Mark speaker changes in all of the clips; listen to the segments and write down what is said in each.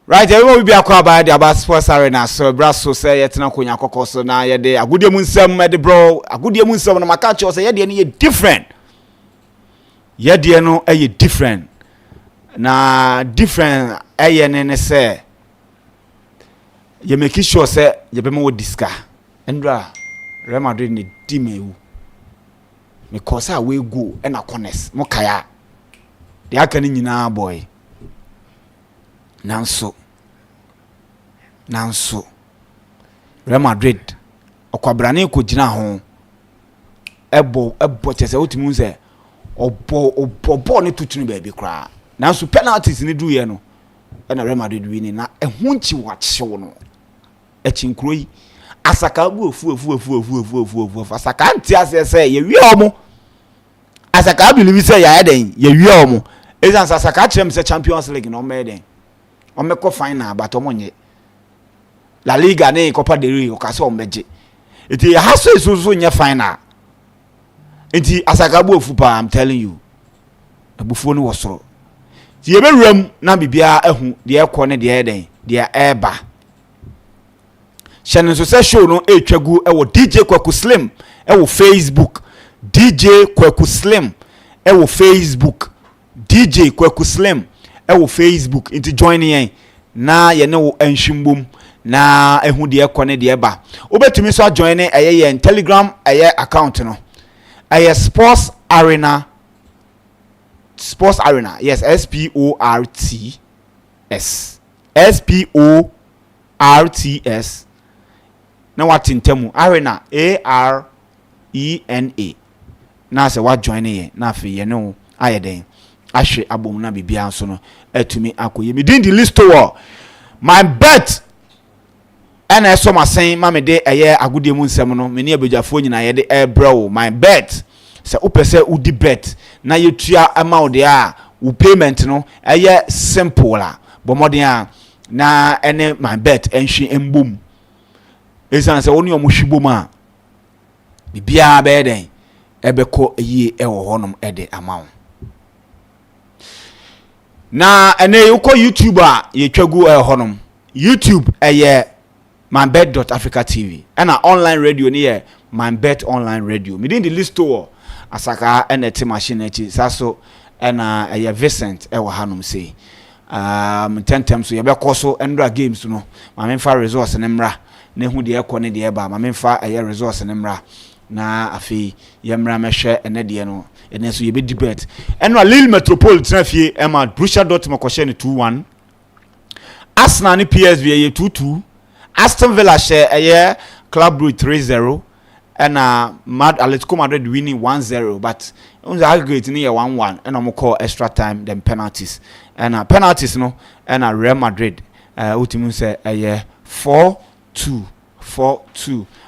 Speaker 1: Right, everyone will be about the sports arena. So, Brasso say, yet no Kunya Cocoso na ye de a good munsem med bro, a good munsem no makacho say ye different. Ye de no a different. Na different nene say. Ye make sure say ye be mo diska. Endra Real Madrid ni dimeu. Me kosa we go and a corners mo kaya. The aka ni nyina boy. Nanso Real Madrid okwabrane ko gina ho ebo chese otimu se obo ne tutunu ba bi kra nanso penalties ni duye no na Real Madrid wini na ehunchi wachewo no echinkroyi asaka bu ofu asaka nti asese ye wi omo asaka believe say ya eden ye wi omo ezan asaka chrem se Champions League no meden omeko final but omonye La Liga ne Copa del Rey okaso ombeje enti ya haso esusu nye final enti asakabu ofupa I'm telling you abufuo no wosoro ti ye bewuram na bibia ehu de ekọ ne de eden de eba Shannon so show no etwagu ewo DJ Kwaku Slim ewo Facebook DJ Kwaku Slim ewo Facebook DJ Kwaku Slim ewo Facebook into joining yen na ye ne wo anhwimbom na ehu de ekone de eba obetumi so join yen Telegram account no sports arena yes SPORTS na watintemu arena ARENA na se wa join yen na afi ye no ayeden ahwe abom na bibia so no atumi akoye me din di list to my bet and I saw my saying mammy de agudie mu nsem no me ne abegyafo nyina ye de ebro my bet se opese udi bet na yetua amount de a wo payment no simple la bomoden a na ene my bet enhwe embom esan se woni omuhwibom a bibia be den ebeko yie ewo honom ede amount na ene uko YouTube a yetwagu honom YouTube MYBET.AFRICA TV and online radio near MYBET online radio. Me the list to asaka and a machine saso and Vincent ewa hanum say 10 times so yebe koso endra games no ma memfa resource nemra na hu de ekone de eba ma memfa resource nemra na afi yemra mehwe ene de no ene so yebe debate enra Lille Metropole trafie ema Borussia Dortmund ko share 2-1 Arsenal ni PSV 2-2 Aston Villa share Club Brugge 3-0 and Atletico Madrid winning 1-0 but on the aggregate near 1-1 and I'm call extra time then penalties and penalties no and Real Madrid ultimately say 4-2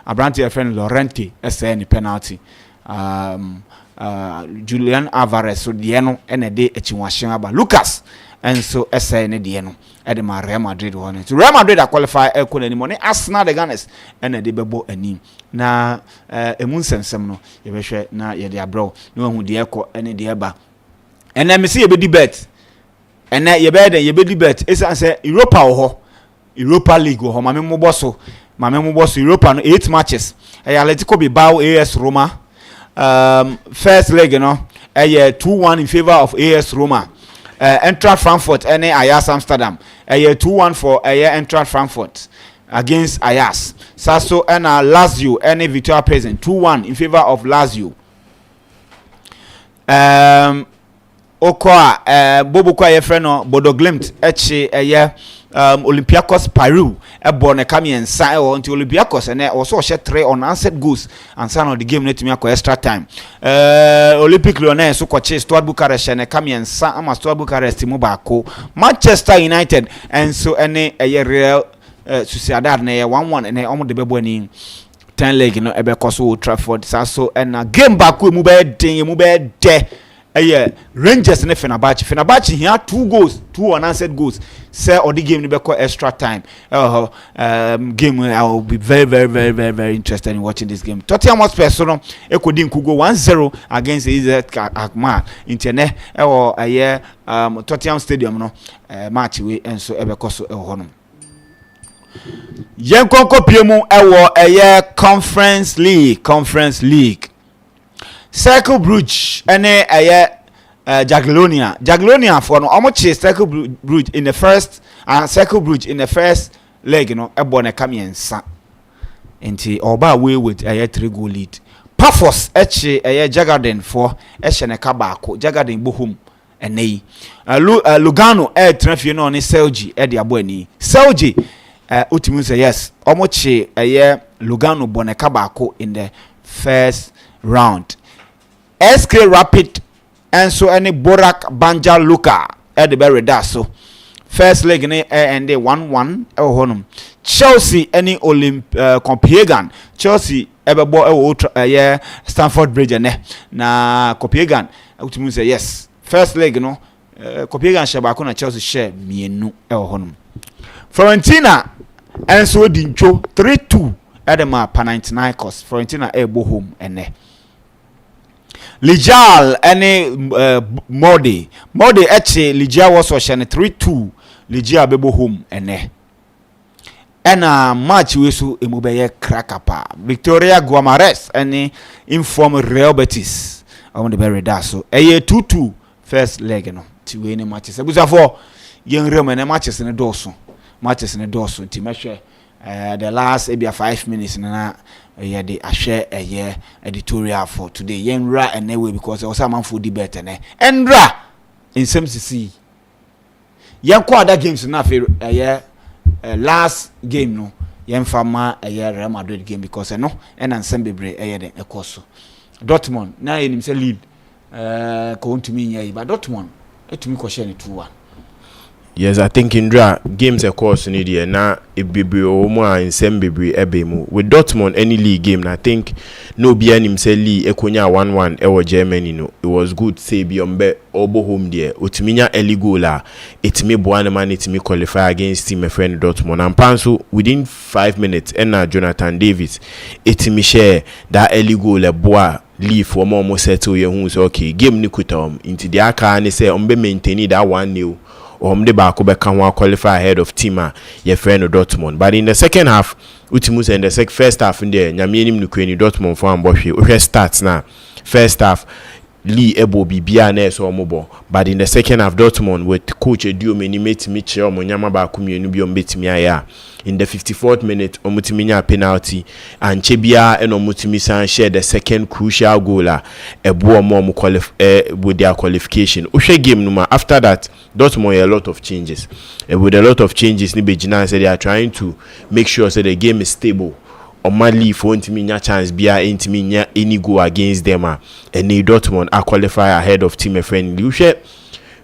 Speaker 1: Abranti friend Lorente any penalty Julian Alvarez so the no and a day echiwashin aba Lucas and so ne de no edema Real Madrid won it Real Madrid qualify ekon anymore Arsenal the Gunners and de bebo anim na emun sensem no ye behwe na ye de abro na hu de ekọ ene de eba ene me se ye be debate ene ye be den ye be debate esan say Europa ho Europa League ho ma me mo boso Europa no 8 matches Atletico Bilbao AS Roma first leg you know 2-1 in favor of AS Roma Eintracht Frankfurt and Ajax Amsterdam 2-1 for Eintracht Frankfurt against Ajax Sasso and Lazio and Victoria Present 2-1 in favor of Lazio Okoa Bobokwa yefreno Bodo Glimt echi Olympiacos Peru ebone kamiensa e won ti Olympiacos ene also share 3 unanswered goals and son of the game net me akọ extra time Olympic Lyon so kwache Stuart Bucharest ene kamiensa ama Stuart Bucharest mu baako Manchester United and so ene Real Sociedad na 1-1 ene omo de bebo ani 10 leg no ebe koso Old Trafford so and game baako mu be den mu be de Rangers ne Fenerbahce he had 2 goals, 2 unanswered goals. Say or the game ni be call extra time. Game I will be very interested in watching this game. Tottenham Hotspur so no ekodi nkugo 1-0 against AZ Alkmaar intene Tottenham Stadium no match we enso ebeko so ho no. Yen konko piemu Conference League. Cercle Brugge ene Jagiellonia for no omoche Cercle Brugge in the first Cercle Brugge in the first leg no ebo ne kamiensa enti oba away with 3-goal lead. Pafos eche Jagaden for eche ne kabako Jagaden bohum enei Lugano transfer no ne Celje de abo ani Celje ultimately say yes omoche Lugano boneka bako in the first round. SK Rapid and so any Borak Banja Luka at the very so first leg ne and 1-1 honum. Chelsea any Copenhagen Chelsea ebebo Stamford Bridge ne na Copenhagen ultimately say yes first leg no Copenhagen shabako na Chelsea share mienu honum. Fiorentina and so dincho 3-2 at the map 99 cost. Fiorentina ebo home ene. Lijal any Modi eche Lijal was ocean 3-2 Lijal bebo home ene. Ena match we so emubeye krakapa Victoria Guamares any inform Real Betis on the very da so 2-2 first leg no ti we any matches ebusa for yen real men matches ne doso ti mehwe the last maybe 5 minutes na the share editorial for today yen ra anyway because there was a man for debate ne endra in some see yen kwa other games na fe last game no yen fama Real Madrid game because no and ansem bebre den ekoso Dortmund na enim say lead ko ntumi nya yi but Dortmund etumi ko share ni 2-1.
Speaker 2: Yes, I think Indra games of course need here na ebebe o mo an sem bebre ebe mu with Dortmund any league game na I think no be anim say league ekonya 1-1 e wo Germany no it was good say be ombe obo home there otiminya early goal a etimi boane man etimi qualify against team friend Dortmund and panso within 5 minutes na Jonathan Davis etimi share that early goal e boa leave for more settle ye hu say okay game ni kutom into the aka ni say ombe maintain that 1-0 the back will qualify ahead of team your friend Dortmund. But in the second half, Utimus and the first half in there, Nyamianim Nukweni Dortmund for Amboshi. We starts now. First half, Lee Ebo Bibia Nes or Mobo. But in the second half, Dortmund with coach Edu Menimate Mitchell Monyama Bakumi Nubium Betimia. In the 54th minute, Omutiminya penalty and Chebia and Omutimisan shared the second crucial goal. Ebu Mom with their qualification. Ushe game numa. After that, Dortmund a lot of changes. With a lot of changes, Nibejina said they are trying to make sure that the game is stable. Omadly for Intiminya chance be Intiminya any go against them and they Dortmund are qualify ahead of team friend. Ushe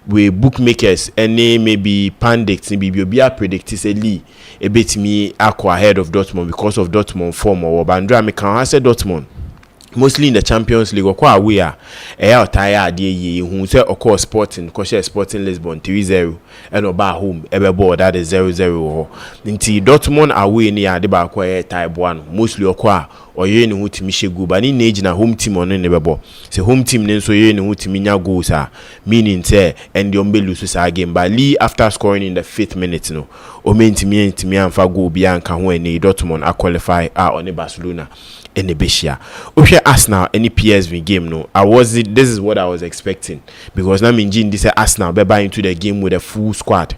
Speaker 2: with bookmakers any maybe pundits maybe be predict say Lee a bit me aqua ahead of Dortmund because of Dortmund form or Bandra me can say Dortmund mostly in the Champions League or kwa we are tired ye who say of course Sporting Lisbon 3-0 and oba home every that is 0-0 nti Dortmund away near the back where type 1 mostly okwa or ye ni hutimi shegu but in age na home team on nebebo say home team nen so ye ni hutimi nya goals meaning say and the ombe lose game but Lee after scoring in the 5th minute no o mentimi amfa goal bia nka ho eni Dortmund a qualify on Barcelona in the Bishia. Okay, Arsenal any PSV game no. This is what I was expecting because now Minjin this Arsenal be buying into the game with a full squad.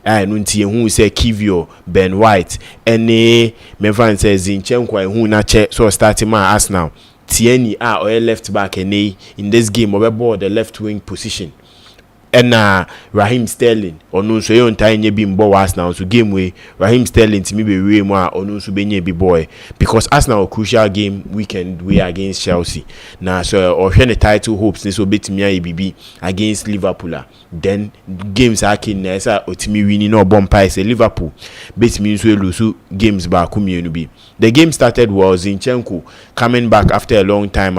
Speaker 2: And unti who say Kivio, Ben White, any Mevan says Zinchenko who na che so starting my Arsenal. Tieni or left back and in this game or the left wing position. ɛna Raheem Sterling ɔno nso yɛ ntaa nye bi mbɔ Arsenal so game way Raheem Sterling timi be we mu a ɔno nso be nye bi boy because Arsenal crucial game weekend we against Chelsea na so ɔhwɛ ne title hopes ne so betimi aye bibi against Liverpool then games akin na esa otimi wini na ɔbɔ mpa ese Liverpool betimi nso elusu games ba ko mienu bi. The game started was Zinchenko coming back after a long time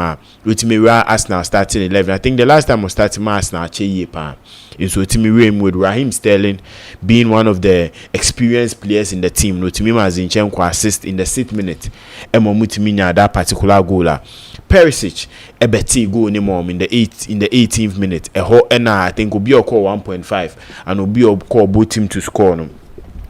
Speaker 2: otimi ra Arsenal starting 11. I think the last time was starting Arsenal cheye pa in so otimi ra with Raheem Sterling being one of the experienced players in the team. No otimi ma Zinchenko assist in the 6th minute emo mutimi nya that particular goal Perisic ebeti goal ni mom in the 18th minute I think obi call 1.5 and obi call both team to score no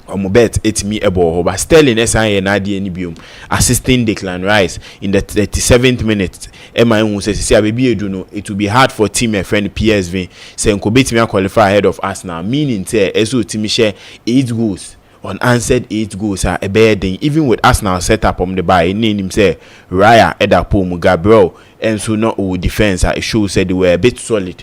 Speaker 2: MYBET etimi ebo but Sterling SIA na die ni biom assisting Declan Rice in the 37th minute who says see abebi edu no it will be hard for team friend PSV say nko betimi qualify ahead of Arsenal meaning say eso team share 8 goals unanswered 8 goals are a bedding even with Arsenal set up on the buy name him say Raya Edapo Gabriel and so not all defense it shows said they were a bit solid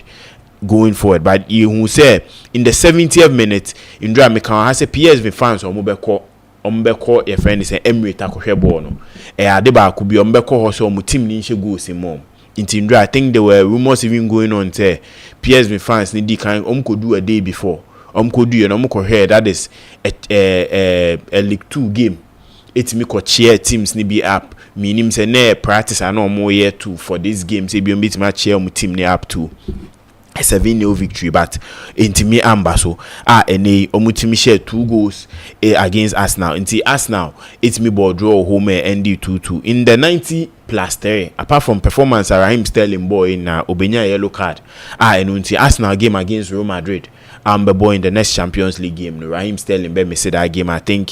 Speaker 2: going forward but you who say in the 70th minute in drama can has a PSV fans or ombeko your friend is Emirates akohwe ball no ade ba ko bi ombeko ho so mu team ni nhye goals in mom in Indra. I think there were rumors even going on say PSV fans need kind could do a day before could do and hear that is a League 2 game it me ko cheer teams ni be up meaning say na practice and no more year 2 for this game say bi meet match cheer mu team ni up to a 7-0 victory but intimi amba so ene omutimi share 2 goals against Arsenal inti Arsenal it's me ball draw home and 2-2 in the 90+3 apart from performance Raheem Sterling boy in obenya yellow card eno inti Arsenal game against Real Madrid boy in the next Champions League game no Raheem Sterling be me say that game I think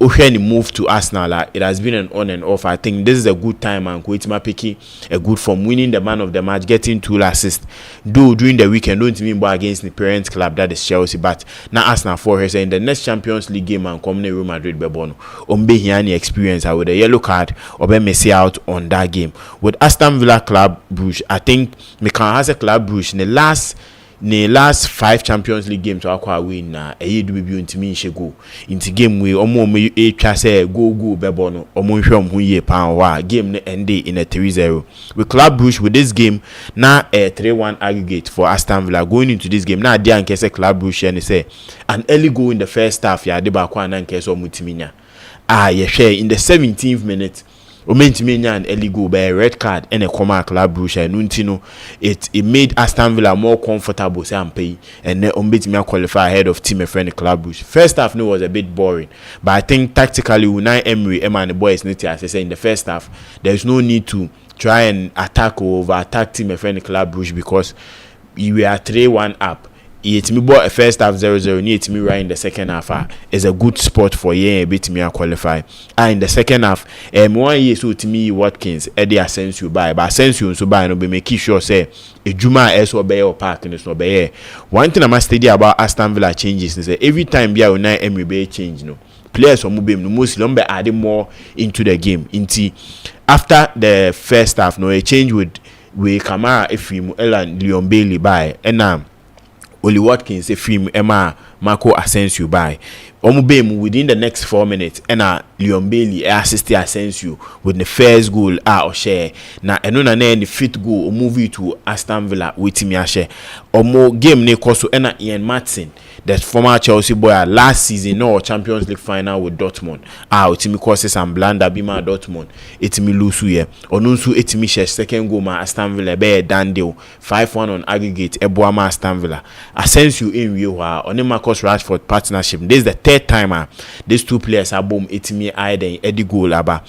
Speaker 2: when he moved to Arsenal, it has been an on and off. I think this is a good time and Koitima picking a good form, winning the man of the match, getting 2 assists. Though during the weekend, don't mean by against the parent club that is Chelsea, but now Arsenal for her in the next Champions League game and coming Real Madrid Bebono. Ombe Hiani experience with a yellow card or be Messi out on that game. With Aston Villa Club Brugge, I think Mekan has a Club Brugge in the last 5 Champions League games akwa win na do be ntimi nhye go into game we omo twa say go bebo no omo hwem ho ye pan wa game no end in a 3-0 with Club Brugge. With this game na a 3-1 aggregate for Aston Villa going into this game na dia nke say Club Brugge and say an early goal in the first half ya de ba kwa na nke so mutiminya ye share in the 17th minute Omentimenya an early goal by a red card and a comma Club Brugge and Nuntino it made Aston Villa more comfortable say and pay and then Ombetimia qualify ahead of team friend Club Brugge. First half no was a bit boring but I think tactically Unai Emery and the boys need to say in the first half there's no need to try and attack or over attack team friend Club Brugge because you were 3-1 up. It me bought a first half 0-0 need me right in the second half is a good spot for a bit me qualify in the second half 1 year so to me Watkins Eddie Asensio buy but Asensio so buy no be make sure say a Juma so be or park in so be one thing I must study about Aston Villa changes is that every time be Unai Emery be change no players or move no most lumber adding more into the game into after the first half no a change with Kamara Ephraim Elan Leon Bailey buy and Oli Watkins a film Emma Marco Asensio by Omubem within the next 4 minutes and Leon Bailey assisted Asensio with the first goal or share na enona na the 5th goal or move to Aston Villa with him share or more game ne koso ena Ian Matson the former Chelsea boy last season no Champions League final with Dortmund otimi causes and blanda bima Dortmund etimi lusu ye onunsu etimi share second goal ma Aston Villa be dan deal 5-1 on aggregate eboama Aston Villa Asensio in real on Marcus Rashford partnership. This is the 3rd time these 2 players are boom etimi aiden Eddie goal aba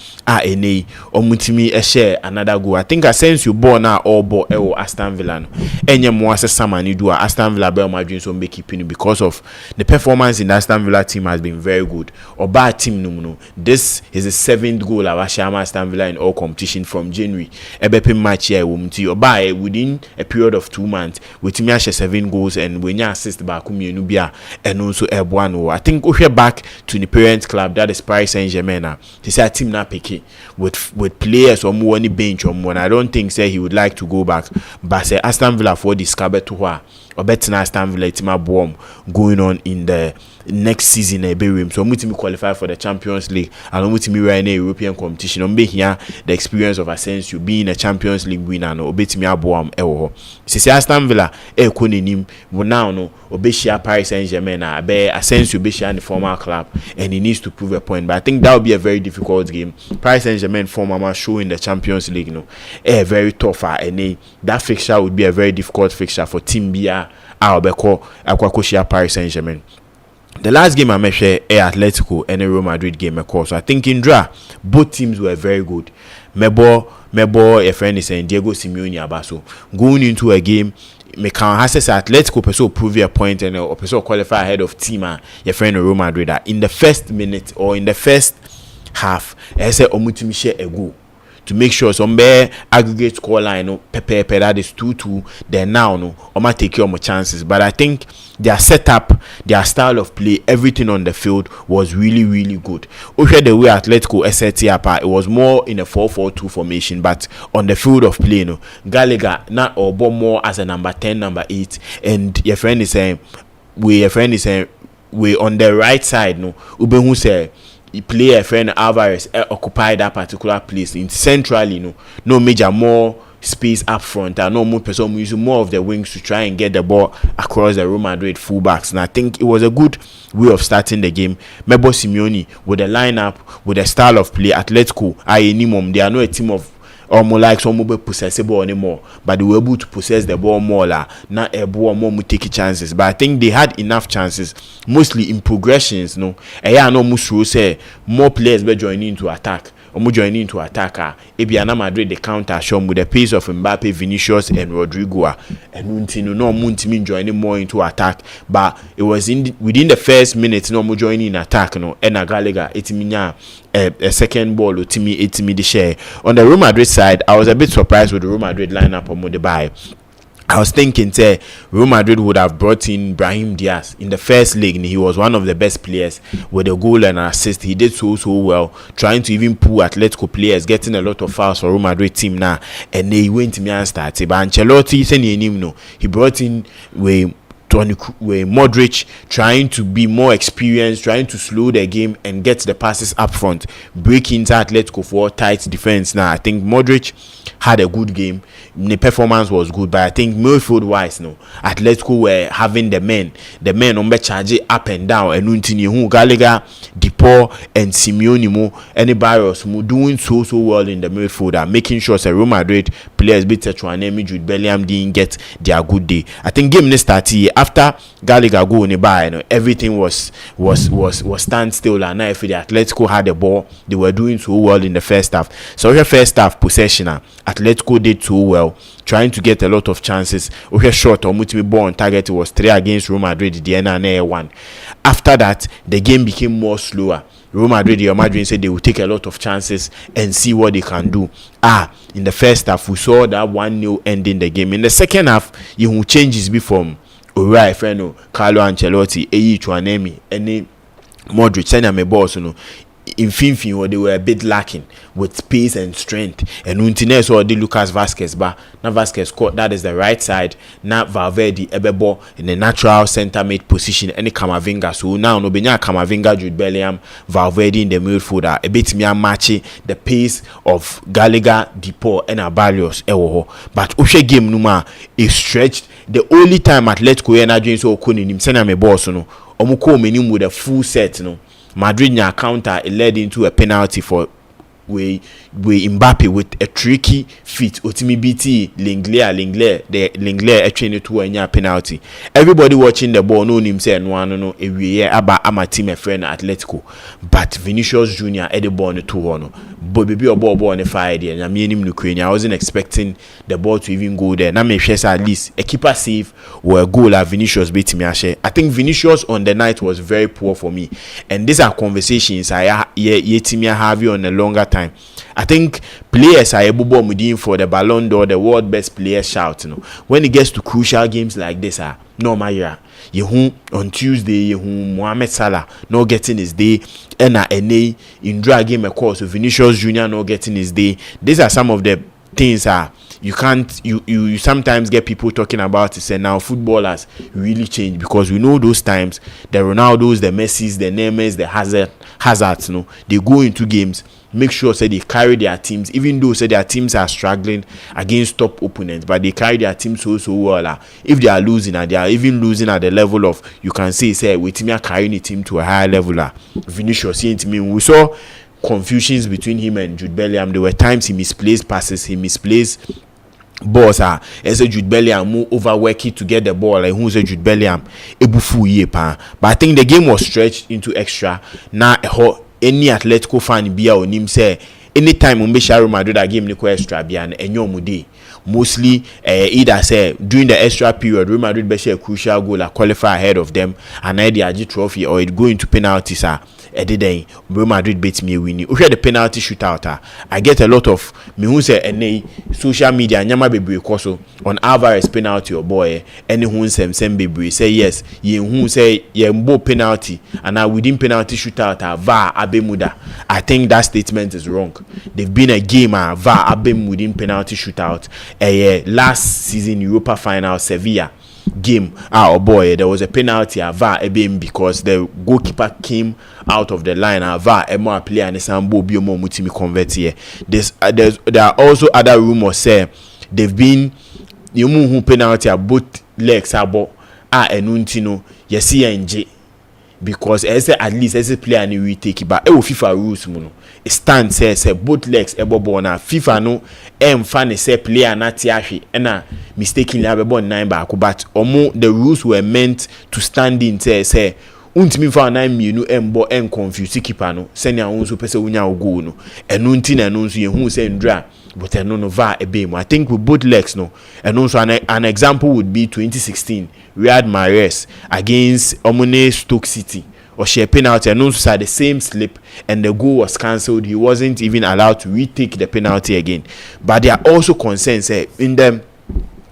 Speaker 2: ene omutimi share another goal. I think Asensio ball na all ball Aston Villa no enye mo asesama ni do Aston Villa be my dreams on be keeping because of the performance in the Aston Villa team has been very good or bad team no this is the 7th goal of Aston Villa in all competition from January ebepe match here or by within a period of 2 months with me 7 goals and when you assist back bia and also I think we back to the parent club that is Paris Saint-Germain they say a team na picky with players or more on the bench or more. I don't think say he would like to go back but say Aston Villa for this scabbard to her or better Aston Villa team bomb going on in the next season a room. So we qualify for the Champions League and we run a European competition. On here the experience of Asensio being a Champions League winner no obetimi aboam ewo. Sisi Aston Villa ekonenim wo now no obeshia Paris Saint-Germain na be Asensio obeshia the former club and he needs to prove a point. But I think that will be a very difficult game. Paris Saint-Germain former show in the Champions League no very tough and that fixture would be a very difficult fixture for Team Bia Albeko Akwakoshia Paris Saint-Germain. The last game I mentioned Atletico and a Real Madrid game, of course. So I think in draw, both teams were very good. Mebo, a friend is saying Diego Simeone Abaso going into a game. Me can has Atletico person prove a point and a person qualify ahead of team your friend Real Madrid in the first minute or in the first half. I say omutimi share a goal to make sure some aggregate score line no pepe that is 2-2. Then now no I might take your more chances, but I think their setup, their style of play, everything on the field was really, really good. Okay, the way Atletico SLT apart, it was more in a 4-4-2 formation, but on the field of play, no, Gallagher not or more as a number 10, number 8, and your friend is saying, we on the right side, no, Ubehu say. He play a friend Alvarez occupy that particular place in centrally, no major more space up front and no more person using more of the wings to try and get the ball across the Real Madrid fullbacks. And I think it was a good way of starting the game. Mebo Simeone with the lineup, with the style of play, Atletico, they are not a team of almost like some mobile possessable anymore, but they were able to possess the ball more not a ball more take chances. But I think they had enough chances, mostly in progressions. No, no musu say more players were joining into attack. Joining into attacker. Ebiana Madrid the counter shown with the pace of Mbappe, Vinicius, and Rodrigo. And Muntino no Muntimi joining more into attack. But it was within the first minute no more joining in attack. No, and Gallagher etiminya a second ball Otimi etimi the share. On the Real Madrid side, I was a bit surprised with the Real Madrid lineup on Modebai. I was thinking Real Madrid would have brought in Brahim Diaz in the first leg, and he was one of the best players with a goal and an assist. He did so well, trying to even pull Atletico players, getting a lot of fouls for Real Madrid team now, and they went to me and started. But Ancelotti said he brought in Modric, trying to be more experienced, trying to slow the game and get the passes up front, break into Atletico for tight defense. Now I think Modric had a good game. The performance was good, but I think midfield wise, Atletico were having the men on charge up and down, and Untini, Gallagher, Depor, and Simeone and Barrios doing so well in the midfield, making sure that Real Madrid players beat Techuanemi, Jude Bellingham didn't get their good day. I think game started after Gallagher go on by, everything was standstill, and now if the Atletico had the ball, they were doing so well in the first half. So the first half possession, Atletico did so well, trying to get a lot of chances. Okay, short or multiple ball on target. It was 3 against Real Madrid, the end 1. After that, the game became more slower. Real Madrid said they will take a lot of chances and see what they can do. In the first half, we saw that 1-0 ending the game. In the second half, you changes from Uriah Freno, Carlo Ancelotti, Eyi Chouanemi, and Modric, send me boss, in Finfin, they were a bit lacking with pace and strength. And Untines or the Lucas Vasquez, but now Vasquez caught that is the right side. Now Valverde, Ebebo in the natural center mid position. Any Camavinga, so now no benya Camavinga, Jude Bellingham, Valverde in the midfielder. A bit me matching the pace of Gallagher, Depor, and Barrios. But Ushe game numa is stretched. The only time Atletico energy so Okuni him send me boss Omuko menim with a full set Madrid nya counter, it led into a penalty for we Mbappe with a tricky feat. Otimi BT Lenglet actually to a penalty. Everybody watching the ball know him say no we ama team a friend Atletico, but Vinicius Junior at the ball no 2-1. But baby a ball on the fire there. I wasn't expecting the ball to even go there. Now me at least a keeper save or a goal at Vinicius beat me. I think Vinicius on the night was very poor for me, and these are conversations I have you on a longer time. I think players are able to for the Ballon d'Or, the world best player shout. When it gets to crucial games like this, no Maya, on Tuesday, Mohamed Salah not getting his day, and in drag game of course, Vinicius Junior not getting his day. These are some of the things are. You can't you sometimes get people talking about it, say now footballers really change, because we know those times the Ronaldos, the Messis, the Neymar's, the Hazards, you know, they go into games, make sure say they carry their teams, even though say their teams are struggling against top opponents, but they carry their team so well. If they are losing, and they are even losing at the level of, you can say with me carrying the team to a higher level. Vinicius, we saw confusions between him and Jude Bellingham. There were times he misplaced passes, he misplaced balls. As a Jude Bellingham more overworking to get the ball, like who's a Jude Bellingham ebufu ye pa. But I think the game was stretched into extra. Now any Atletico fan be on him say anytime we Real Madrid that game ni extra be an enyomude. Mostly either say during the extra period Real Madrid be a crucial goal qualify ahead of them, and the AG trophy, or it go into penalties. Then Real Madrid beat me winning. We the penalty shootout. I get a lot of me who say social media nyama bebre koso on Alvarez penalty or boy any who sem bebre say yes ye who say ye mbo penalty, and now within penalty shootout VAR abemuda. I think that statement is wrong. They've been a game VAR abem within penalty shootout. Last season Europa final Sevilla game, oh boy, there was a penalty VAR ebim because the goalkeeper came out of the line. VAR emo player and sambo biomo mutimi convert here. There are also other rumors say they've been who penalty both legs abo enuntino yesi nj, because at least as a player ni we take it, but FIFA rules muno it stands say both legs ebo na FIFA no fan say player na tiahi na mistakenly abebo 9 back, but the rules were meant to stand in say untimi fa 9 mienu embo confuse keeper no senia unso pese unya ogo no enu nti na enu nso ye hu say ndra, but enu no VAR ebem. I think with both legs no, and also an example would be 2016 Riyad Mahrez against Omone Stoke City, or share penalty and also had the same slip and the goal was cancelled. He wasn't even allowed to retake the penalty again. But there are also concerns in the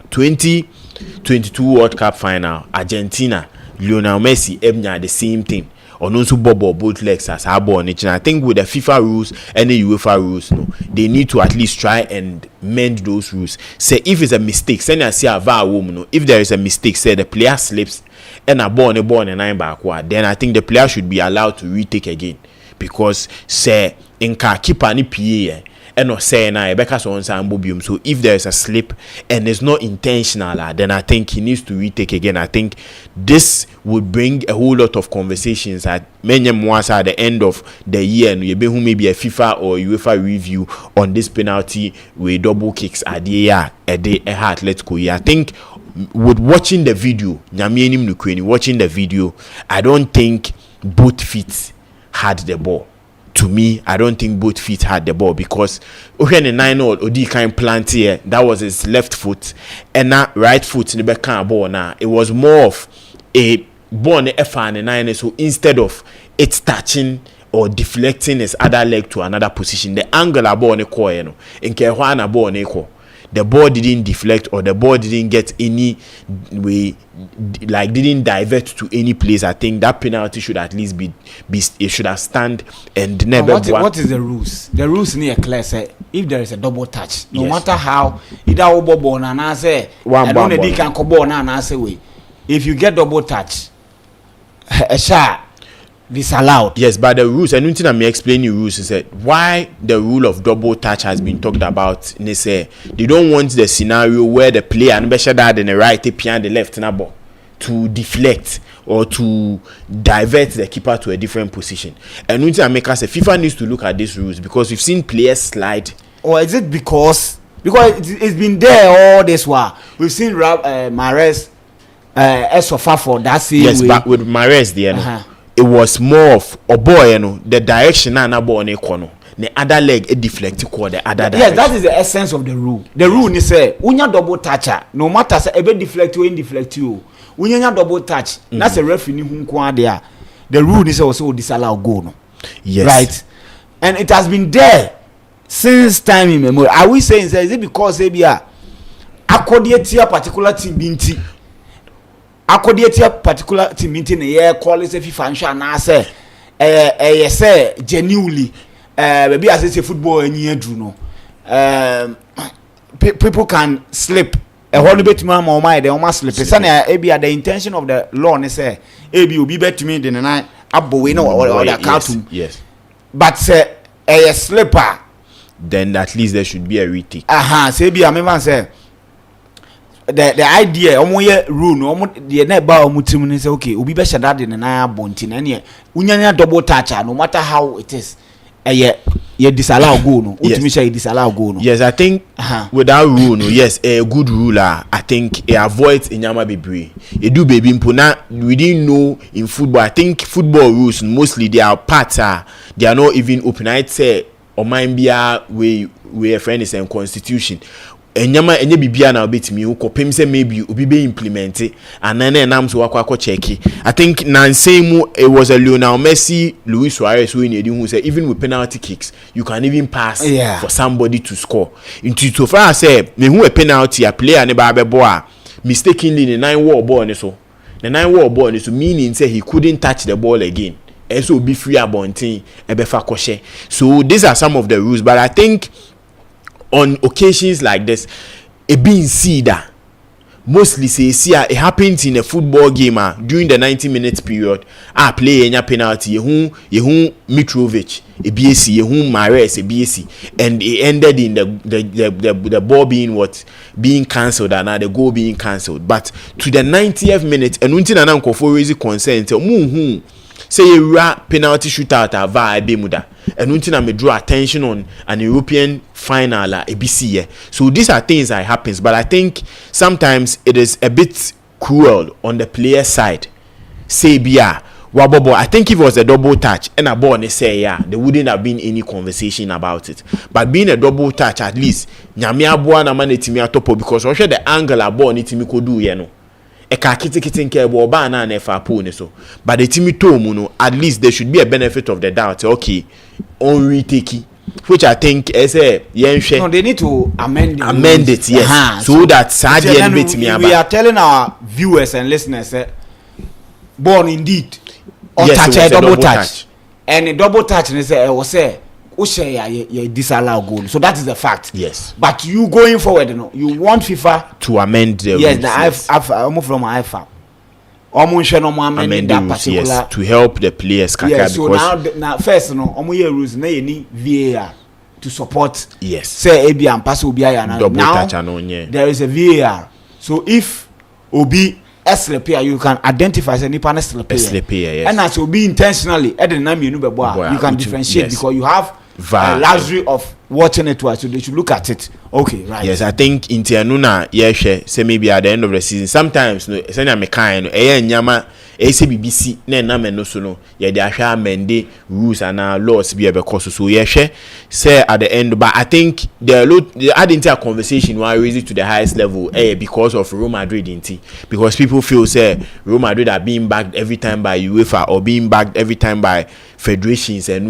Speaker 2: 2022 World Cup final, Argentina, Lionel Messi, Ebnya, the same thing. Or no, both legs as abo on it. And I think with the FIFA rules and the UEFA rules, no, they need to at least try and mend those rules. Say if it's a mistake, send us see a VAR woman. No, if there is a mistake, say the player slips and a ball and 9 backward, then I think the player should be allowed to retake again, because say in car keeper ni PA and not say na Rebecca so so if there is a slip and it's not intentional, then I think he needs to retake again. I think this would bring a whole lot of conversations at many more at the end of the year, and you be who maybe a FIFA or UEFA review on this penalty with double kicks at the year a day a heart. Let's go. I think with watching the video, watching the video, I don't think both feet had the ball. To me, I don't think both feet had the ball, because when the 9-0 Odi kind plant here, that was his left foot, and that right foot in the back of ball. Now it was more of a ball in the F and 9, so instead of it touching or deflecting his other leg to another position, the angle of ball in the core, in Kehuana ball in the ball didn't deflect, or the ball didn't get any way, like didn't divert to any place. I think that penalty should at least be it should have stand and never.
Speaker 1: What is the rules? The rules near clear say if there is a double touch, no matter how either obo na na say I don't know can kobo na say way. If you get double touch, a shot disallowed.
Speaker 2: Yes, but the rules, and until I explain the rules, is that why the rule of double touch has been talked about. They say they don't want the scenario where the player and better that in the right and the left ball to deflect or to divert the keeper to a different position. And until I make us say FIFA needs to look at these rules, because we've seen players slide.
Speaker 1: Or is it because it's been there all this while? We've seen Mahrez suffer for that same
Speaker 2: yes,
Speaker 1: way.
Speaker 2: but with Mahrez there. It was more of a boy, the direction na ball on econo. The other leg it deflect to the other direction.
Speaker 1: Yes, that is the essence of the rule. The rule is say unya double toucher, no matter say ebe deflect or indeflect you. Unya double touch. That's a referee who kwa there. The rule is also disallow goal. No?
Speaker 2: Yes.
Speaker 1: Right. And it has been there since time immemorial. Are we saying is it because ebia according a particular team binti according to a particular team meeting a call is a FIFA and I say genuinely maybe as I say football and you know people can slip. A whole bit more my they almost slip. The intention of the law is say obi bet me the night abo we know or the cartoon.
Speaker 2: Yes.
Speaker 1: But say a slipper,
Speaker 2: then at least there should be a retake.
Speaker 1: Say be I say the idea rule no the neighbor mutim say okay obi be shada de na abonti na ne unyanya double touch no matter how it is. You disallow goal no.
Speaker 2: Yes.
Speaker 1: You disallow goal no.
Speaker 2: Yes, I think with that rule no, yes, a good ruler, I think it avoids inyama bebre. You do baby impona. We didn't know in football. I think football rules mostly they are they are not even open. I'd say or mind be we a friend is in constitution. Enyama enye bibia na obetimi ukopem say maybe obi be implement it and then enam so akwa check it. I think nansemu it was a Lionel Messi, Luis Suarez who say even with penalty kicks you can even pass for somebody to score. Into so far say me who a penalty a player ne ba bebo a mistakenly the 9-wall ball ne so. The 9-wall ball ne so meaning say he couldn't touch the ball again. And so be free abontin e be fa koshe. So these are some of the rules, but I think on occasions like this, a being cedar mostly see it happens in a football game during the 90-minute period. Play any penalty. You Mitrovic, a BSc, you Mares, a BSc, and it ended in the ball being cancelled and the goal being cancelled. But to the 90th minute, and until an uncle for raising consent, say a penalty shootout at VAR Bemuda. And until I may draw attention on an European final ABC. So these are things that happens, but I think sometimes it is a bit cruel on the player side. Say wabobo. I think if it was a double touch and a ball they say there wouldn't have been any conversation about it. But being a double touch at least nyamia boa na manetimi atopo because I the angle a ball nitimi ko do no. Eka kiti nke bo ba na na fa po ne so but the team tomu no at least there should be a benefit of the doubt. Okay, on retake, which I think is a
Speaker 1: no, they need to amend
Speaker 2: it, yes. So that Sergeant bit me about.
Speaker 1: We are telling our viewers and listeners born indeed or
Speaker 2: yes,
Speaker 1: touch a double touch. And a double touch and say was say you disallow goal. So that is the fact.
Speaker 2: Yes.
Speaker 1: But you going forward, you want FIFA
Speaker 2: to amend the
Speaker 1: yes,
Speaker 2: rules.
Speaker 1: the move from IFA. Amend that particular
Speaker 2: yes, to help the players.
Speaker 1: Yes, so now first rules na any VAR to support.
Speaker 2: Yes.
Speaker 1: Say Abi and pass Obi now
Speaker 2: touch
Speaker 1: there is a VAR. So if Obi player, you can identify as any panel player.
Speaker 2: Yes.
Speaker 1: And as Obi intentionally, you can differentiate yes. Because you have a luxury of watching it twice, so they should look at it. Okay, right.
Speaker 2: Yes, I think in Tianuna, say maybe at the end of the season, sometimes no, say na mekan no, nyama, BBC, na no so no, they are amend rules and laws be because so say at the end, but I think the add into a conversation why raise it to the highest level, because of Real Madrid because people feel say Real Madrid are being backed every time by UEFA or being backed every time by federations and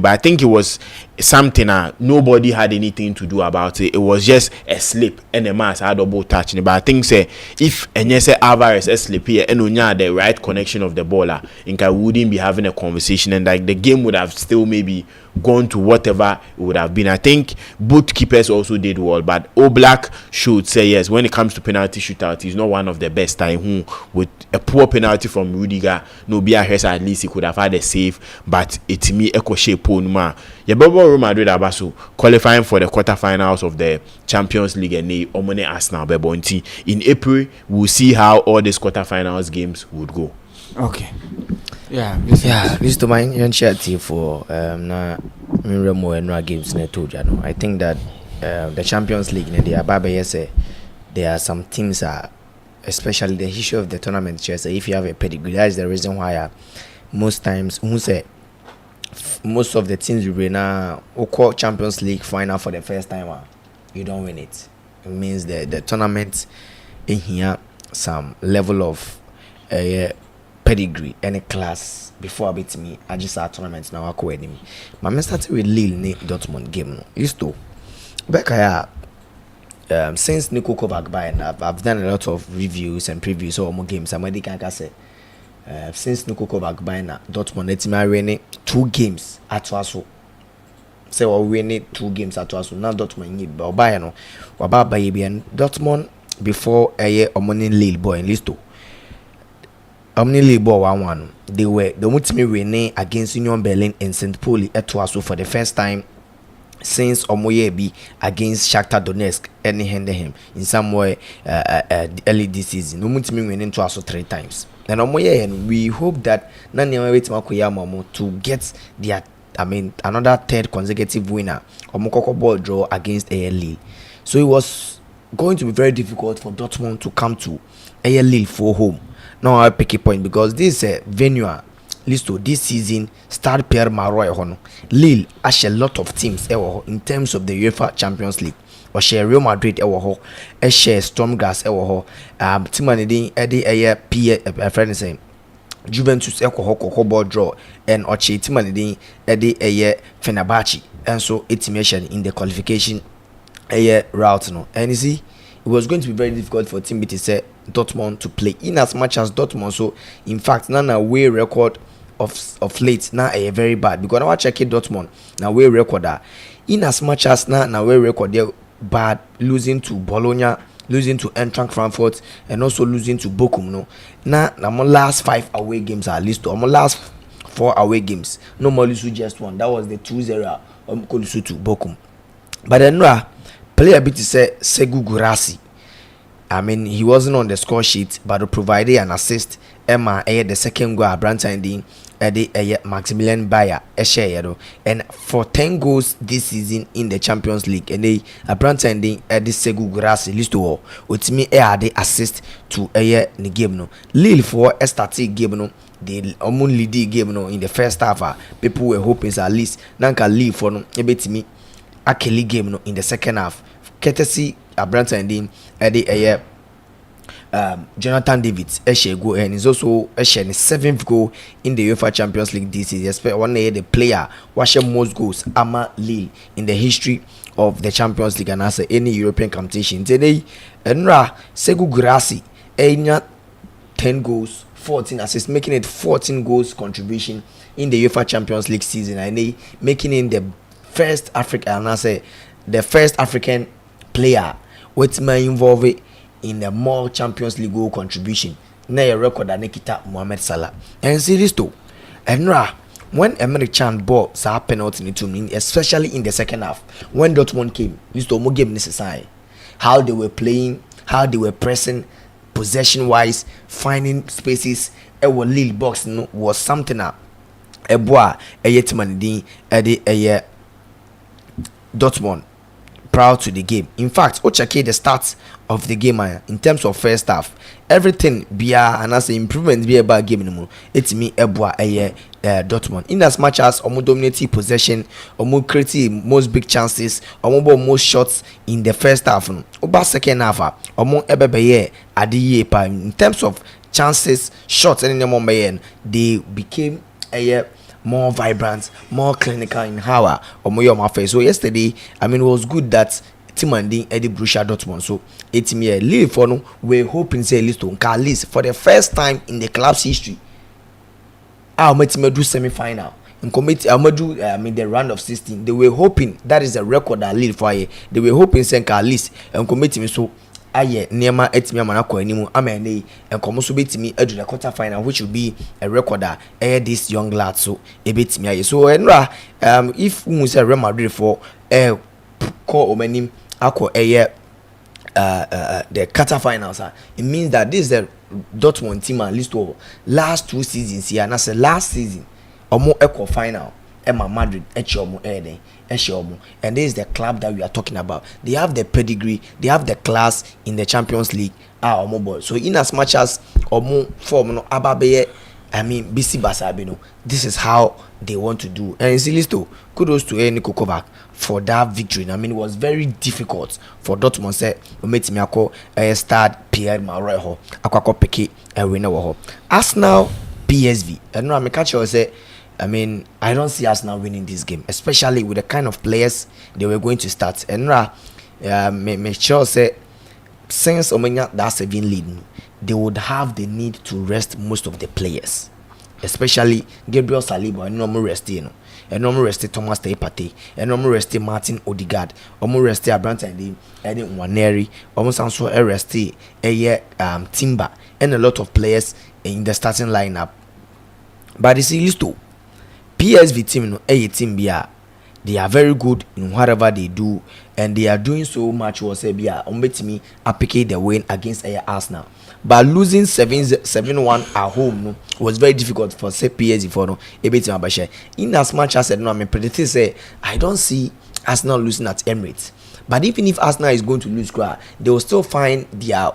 Speaker 2: but I think it was something nobody had anything to do about it. It was just a slip and a mass had double touch. But I think say if say Alvarez a slip here and onya the right connection of the baller, I wouldn't be having a conversation and like the game would have still maybe gone to whatever it would have been. I think both keepers also did well, but Oblak should say yes when it comes to penalty shootout, he's not one of the best time with a poor penalty from Rudiger. No be at least he could have had a save, but it's me echo shape ma. Real Madrid abaso qualifying for the quarterfinals of the Champions League and Omone Arsenal bebonti in April. We'll see how all these quarterfinals games would go.
Speaker 1: Okay.
Speaker 3: This to my initiative for na Remo and games na told you. I think that the Champions League there are some teams especially the issue of the tournament chess. If you have a pedigree, that is the reason why most times most of the teams you bring now call Champions League final for the first time you don't win it. It means the tournament in here some level of pedigree any class before I beat me. I just start tournaments now I go enemy. But I started with Lille Dortmund game. Used to back since Nico Kovac by and I've done a lot of reviews and previews of more games. I'm already can say since Nico Kovac by now Dortmund it's my running 2 games at Waso say we win 2 games at us. Now Dortmund need but Bayern no baby and Dortmund before a year omoni Lille boy in listo omni Lille boy 1-1 they were the ultimate winning against Union Berlin in St. Pauli at us for the first time since Omoyebi against Shakhtar Donetsk any handed him in some way early this season. No ultimate winning to us 3 times. And Omoye and we hope that Nani wait Makoyama to get their another 3rd consecutive winner Omokoko ball draw against AL Lille. So it was going to be very difficult for Dortmund to come to AL Lille for home. Now I'll pick a point because this venue listo this season Stade Pierre Maroy hono Lille has a lot of teams in terms of the UEFA Champions League. Or share Real Madrid share Stormgrass team managing friend saying Juventus koko ball draw and Oche team managing Fenerbahce and so estimation in the qualification route no. And you see it was going to be very difficult for team to say Dortmund to play in as much as Dortmund so in fact now away record of late now very bad because I check it Dortmund now away record in as much as now away record there bad, losing to Bologna, losing to Eintracht Frankfurt, and also losing to Bochum. No, now my last 5 away games are listed. My last 4 away games, no more lose just 1. That was the 2-0 lose to Bochum. But then player bit to say Segu Gurasi. He wasn't on the score sheet, but provided an assist. Emma the second goal Brantine Maximilian Bayer and for 10 goals this season in the Champions League and they Brantine the Segu Gurasi listo with me the assist to the game no Lille for a static game no the only game no in the first half people were hoping at least nanka Lille for no me a Kelly game no in the second half courtesy Brantine the Jonathan David go and is also a 7th goal in the UEFA Champions League this season. Expect one day the player washing most goals ama Lille in the history of the Champions League and as any European competition. Today, Enra Segu Gurasi 10 goals, 14 assists, making it 14 goals contribution in the UEFA Champions League season, and they making him the first African player with my involved in the more Champions League goal contribution. Na a record that Nikita Mohamed Salah. And see this too. And when Emre Can ball sa penalty into me, especially in the second half, when Dortmund came, this to more game necessary. How they were playing, how they were pressing, possession wise, finding spaces, our Lille box was something up. A boy, a yetman din, a Dortmund proud to the game. In fact, Ochake the start of the game in terms of first half, everything be and as improvement be about game no. It's me Ebwa Dortmund. In as much as omo dominating possession, omo creating most big chances, omo most shots in the first half. Over second half, omo ebebe adi pa in terms of chances, shots and they became more vibrant, more clinical in how so yesterday, it was good that team and Eddie Borussia Dortmund. So it's me Lille for no. We're hoping say at least for the first time in the club's history, our team do semi-final. In committee, the round of 16. They were hoping that is a record that Lille for. They were hoping say at least and committee so. Nema etimi amanako animu amene enkomo so betimi adu the quarter final, which will be a recorder this young lad so ebetimi aye so enra if we say Real Madrid for call omanim akọ the quarter finals it means that this is the Dortmund team at least over last 2 seasons here and as the last season omo equal final Emma Madrid and this is the club that we are talking about. They have the pedigree, they have the class in the Champions League. So in as much as omo form no ababe BC Basabino, this is how they want to do. And Zilisto, kudos to Niko Kovac for that victory. It was very difficult for Dortmund say Metimiako start Pierre Maroy akwako peke and winner. Arsenal PSV. And no, I catch you say I don't see us now winning this game, especially with the kind of players they were going to start. And make sure say since Omenya that 7 lead, they would have the need to rest most of the players. especially Gabriel Saliba and normal rest, you know. And normal rest Thomas Partey, and normal rest Martin Odegaard, almost rest Branton Eddie Waneri, almost also rest Timber, and a lot of players in the starting lineup. But you see, listo PSV team, no, team bia, they are very good in whatever they do, and they are doing so much. Was a bia me applique the win against Arsenal. But losing 7-1 at home, no, was very difficult for say PSG for no in as much as I know, I'm predicting say I don't see Arsenal losing at Emirates. But even if Arsenal is going to lose, they will still find their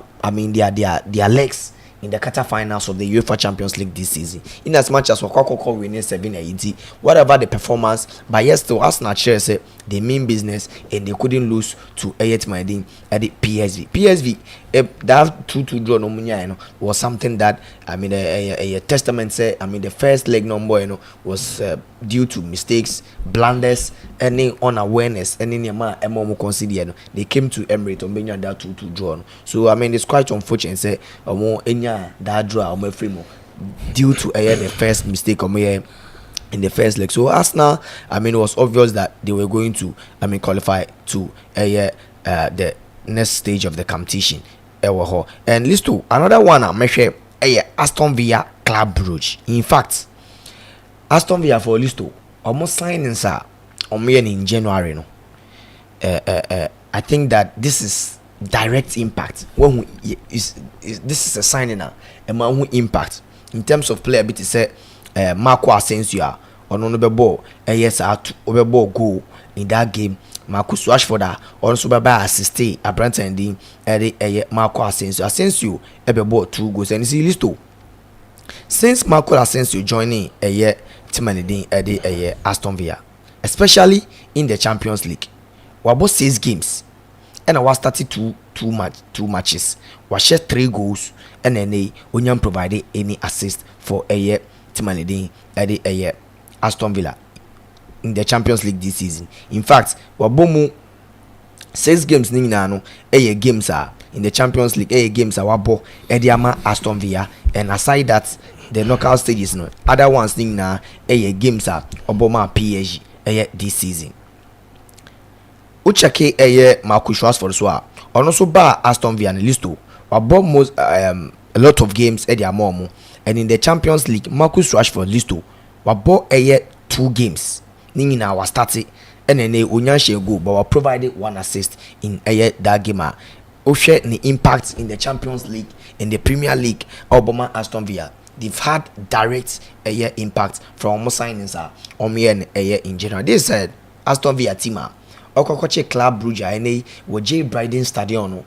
Speaker 3: legs in the quarterfinals of the UEFA Champions League this season. In as much as Wakoko winning 7-80, whatever the performance, but yes, still Arsenal share say they mean business and they couldn't lose to Ayet Maidin at the PSV. PSV, that 2-2 draw no munya, you know, was something that a testament say the first leg number was due to mistakes, blunders, any unawareness, any amount consider they came to Emirates on being that 2-2 draw. So it's quite unfortunate say that draw due to the first mistake in the first leg. So Arsenal, it was obvious that they were going to qualify to the next stage of the competition. And list to another one I measure Aston Villa Club Brugge. In fact, Aston Villa for listo almost signing sir in January. No, I think that this is direct impact. When this is a signing now, a man who impact in terms of player. Bit say Marco Asensio on the ball. Yes, ball goal in that game. Marcus Rashford also by assist a brand ending Marco Asensio. Asensio ball 2 goals and see listo. Since Marco Asensio joining team Aston Villa, especially in the Champions League, we about 6 games and I was started two matches. We share 3 goals and then we provided any assist for team Aston Villa in the Champions League this season. In fact, we bomu 6 games games are in the Champions League. Games are wabo Ediama Aston Villa, and aside that the knockout stages other ones games are Obama PSG this season. Uchake Marcus Rashford so on also bar Aston Villa listo wabo most a lot of games Ediamo, and in the Champions League Marcus Rashford listo wabo 2 games ningina was started and then Onyanshe go but we provided 1 assist in that game. Share the impact in the Champions League, in the Premier League. Obama Aston Villa, they've had direct impact from almost signings in general. They said Aston Villa team Okokoche Club Brugge and J Bryden Stadion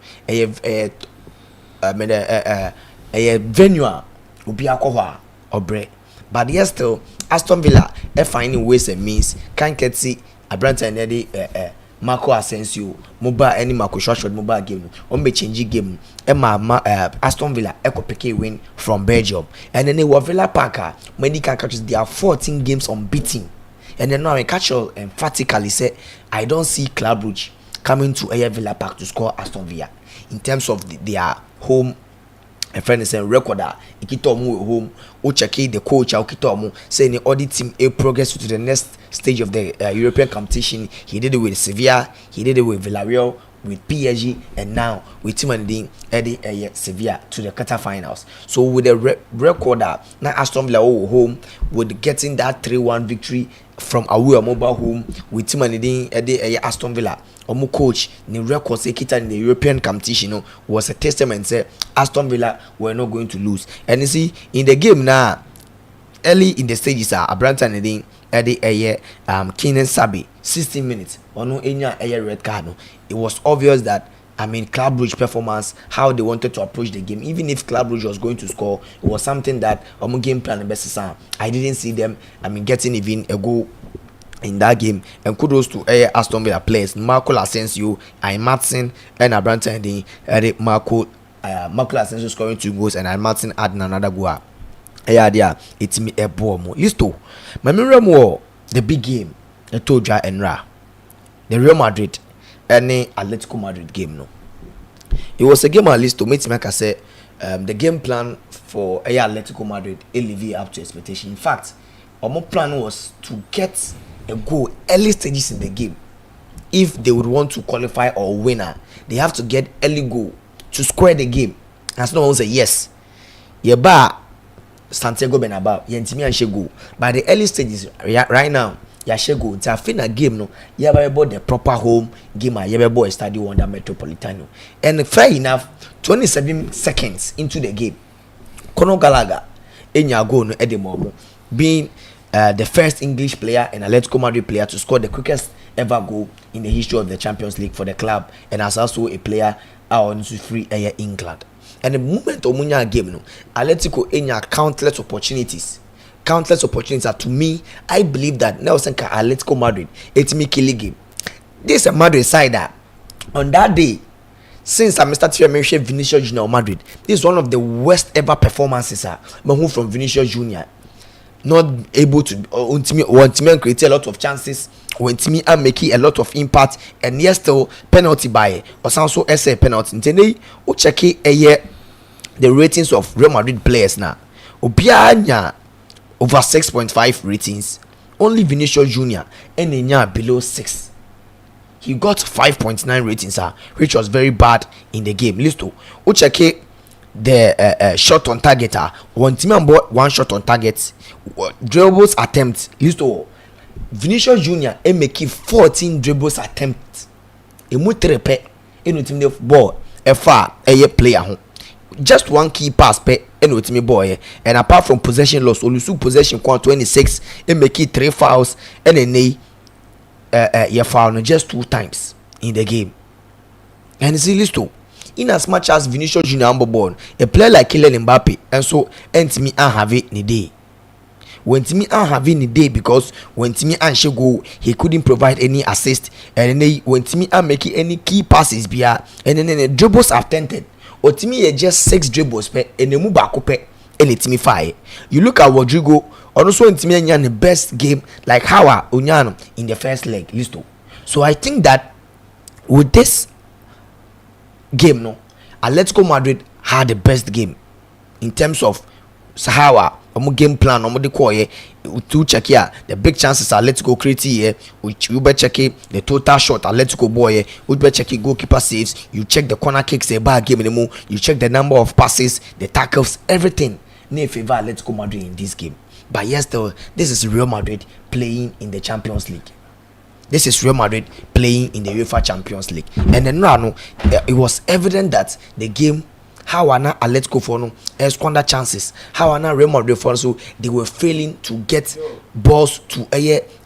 Speaker 3: venue obi akohwa obre. But yes, still Aston Villa finding ways and means can't get see a brand and Marco Asensio mobile any Marco Rashford mobile game be changing game Aston Villa pick win from Belgium, and then they were Villa Parker when they can catch they are 14 games unbeaten, and then now I catch all emphatically say I don't see Club Brugge coming to Villa Park to score Aston Villa in terms of their home. A friend is saying recorder ikitomu home o check the coach ikitomu saying the audit team a progress to the next stage of the European competition. He did it with Sevilla, he did it with Villarreal, with PSG, and now with Team and Sevilla to the quarterfinals. So with the recorder now Aston Villa home with getting that 3-1 victory from away mobile home with Team and Aston Villa. Omo coach the records in the European competition was a testament say Aston Villa were not going to lose. And you see in the game now early in the stages Branton Keenan Sabi 16 minutes no any red card. It was obvious that Club Brugge performance, how they wanted to approach the game, even if Club Brugge was going to score, it was something that game plan best. I didn't see them getting even a goal in that game, and kudos to Aston Villa players Marco Asensio, Martin and Branton Marco Asensio scoring 2 goals and Martin adding another goal. It's me a ball more listo my memory more the big game I told you and the Real Madrid and the Atletico Madrid game. It was a game at least to make I say the game plan for Atletico Madrid live up to expectation. In fact, our plan was to get a goal early stages in the game. If they would want to qualify or winner, they have to get early goal to square the game. As no one say yes, Yeba Santiago Bernabeu, Yentimi and Shego. By the early stages, right now, Yashego, it's a final game. No, Yaba the proper home game. Yaba Estadio Wanda Metropolitano, and fair enough, 27 seconds into the game, Conor Gallagher, Enyago no Edemomo, being the first English player and Atletico Madrid player to score the quickest ever goal in the history of the Champions League for the club, and as also a player on free air England. And the moment Omunya game, no, Atletico enya countless opportunities. To me, I believe that Nelson Ka Atletico Madrid, it's me killing game. This is a Madrid side that on that day, since I started to mention Vinicius Junior Madrid, this is one of the worst ever performances. Mahu from Vinicius Junior, not able to want create a lot of chances, want me and making a lot of impact, and yes, still penalty by or also essay penalty. Today, we check the ratings of Real Madrid players now. Obianya over 6.5 ratings. Only Vinicius Junior and Enya below 6. He got 5.9 ratings, which was very bad in the game. Listo, we check the shot on target. One team on board, one shot on target. Dribbles attempts. Listo, Vinicius Junior and make 14 dribbles attempts. Emu trepe enu team the ball far a player home. Just one key pass pe enu team boy, and apart from possession loss, Olusu possession 26 and make it 3 fouls and a foul just 2 times in the game. And see listo, in as much as Vinicius Junior born a player like Kylian Mbappe, and so Ntimi and have it ni day. When Timmy and having a day because when Timmy and she go, he couldn't provide any assist, and then when Timmy and making any key passes and then the dribbles attempted, or Timmy just 6 dribbles per and the move back up and Timmy 5. You look at Rodrigo, also in Timmy and the best game like Hawa Unyano in the first leg, listo. So I think that with this game, no, Atletico Madrid had the best game in terms of Sahawa. Game plan, to check here the big chances are let's go create here, which you better check the total shot let's go boy, you better check goalkeeper saves, you check the corner kicks, a bad game anymore, you check the number of passes, the tackles, everything. Near favor let's go Madrid in this game. But yes, though, this is Real Madrid playing in the Champions League. This is Real Madrid playing in the UEFA Champions League, and then no, it was evident that the game. How are not Atletico for no squander chances? How are not Real Madrid for so they were failing to get balls to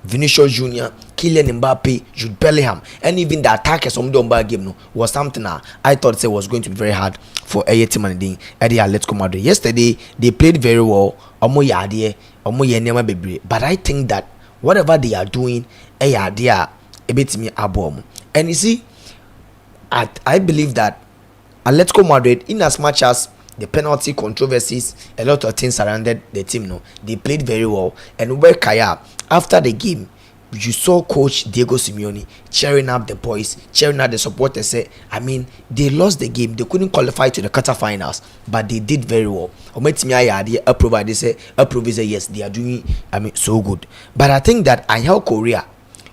Speaker 3: Vinicius Junior, Kylian Mbappe, Jude Bellingham, and even the attackers on the game no was something I thought it was going to be very hard for team and the Atletico Madrid. Yesterday they played very well. But I think that whatever they are doing, they are a bit me abom. And you see, I believe that Atletico Madrid, in as much as the penalty controversies, a lot of things surrounded the team, no, they played very well. And where Kaya, after the game, you saw Coach Diego Simeone cheering up the boys, cheering up the supporters. Say, I mean, they lost the game, they couldn't qualify to the quarterfinals, but they did very well. They say, yes, they are doing, so good. But I think that Angel Correa,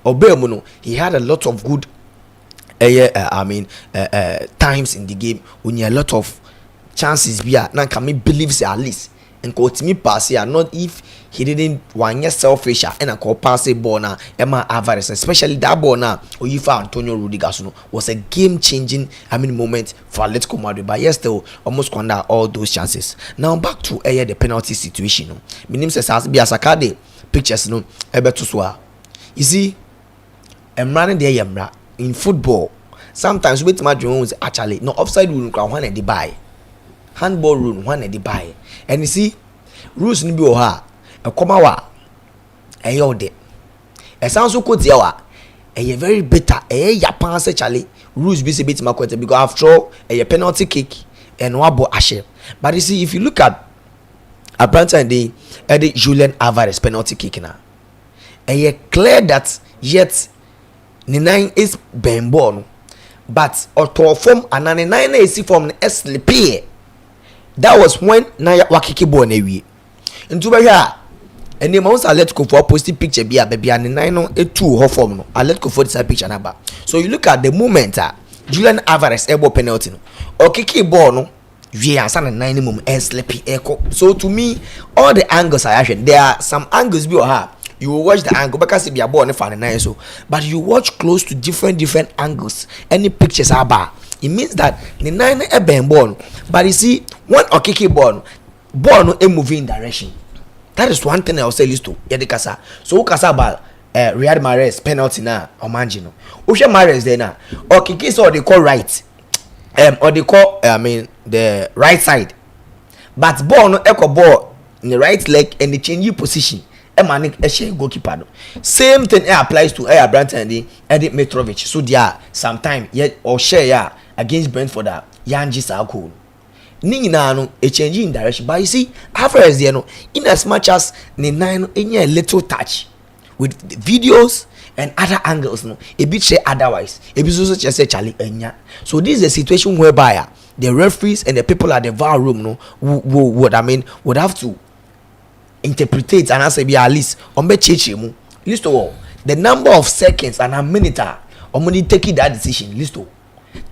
Speaker 3: Obeamuno, he had a lot of good. Times in the game when you a lot of chances now can me believes at least and coach me pass here not if he didn't want your selfish and a call pass a ball now Emma Alvarez, especially that ball now or you found Antonio Rudiger was a game changing moment for Atletico Madrid, but yes still almost squander all those chances. Now back to the penalty situation. My name says as be as a pictures you see I'm running there in football, sometimes with my drones actually no offside rule one at the buy, handball rule one at the buy, and you see rules ni bi oha a komawa a yode a sounds so good yawa a very bitter a yapan se chale rules be bit makwete because after all a penalty kick and wabo ashe. But you see if you look at Branta and the Julian Alvarez penalty kick now, a clear that yet Nine is bembo, but or to form and 9 is from sleepy. that was when na wakiki ball na wi ntu be hwa and the most Atletico for posting picture be a baby and nine no a two ho form no Atletico for this picture number. So you look at the moment Julian Alvarez elbow penalty no or kiki ball no we are some 9 mum and sleepy echo. So to me all the angles are actually there are some angles be or have you will watch the angle because it be a ball and fan nine so but you watch close to different angles any pictures are bar it means that the 9 a bang ball but you see when or kiki ball no a moving direction. That is one thing I will say list to Yedikasa. So Kasa about Riyad Mahrez penalty na Omanjino. Usha Mahrez there na. Or Kiki so they call right. Or they call the right side. But ball no echo ball in the right leg and the change position. Manik Eshe goalkeeper no. Same thing applies to Brandt and the Edith Mitrovic. So they are sometime yet or share against Brentford Yanji Sakun. Nina no a change in direction but you see Alvarez there no in as much as the 9 in a little touch with the videos and other angles no a bit say otherwise a bit so just say Charlie enya so this is a situation whereby the referees and the people at the VAR room no would have to interpret and answer be at least on be cheche mu list to all the number of seconds and a minute or money taking that decision list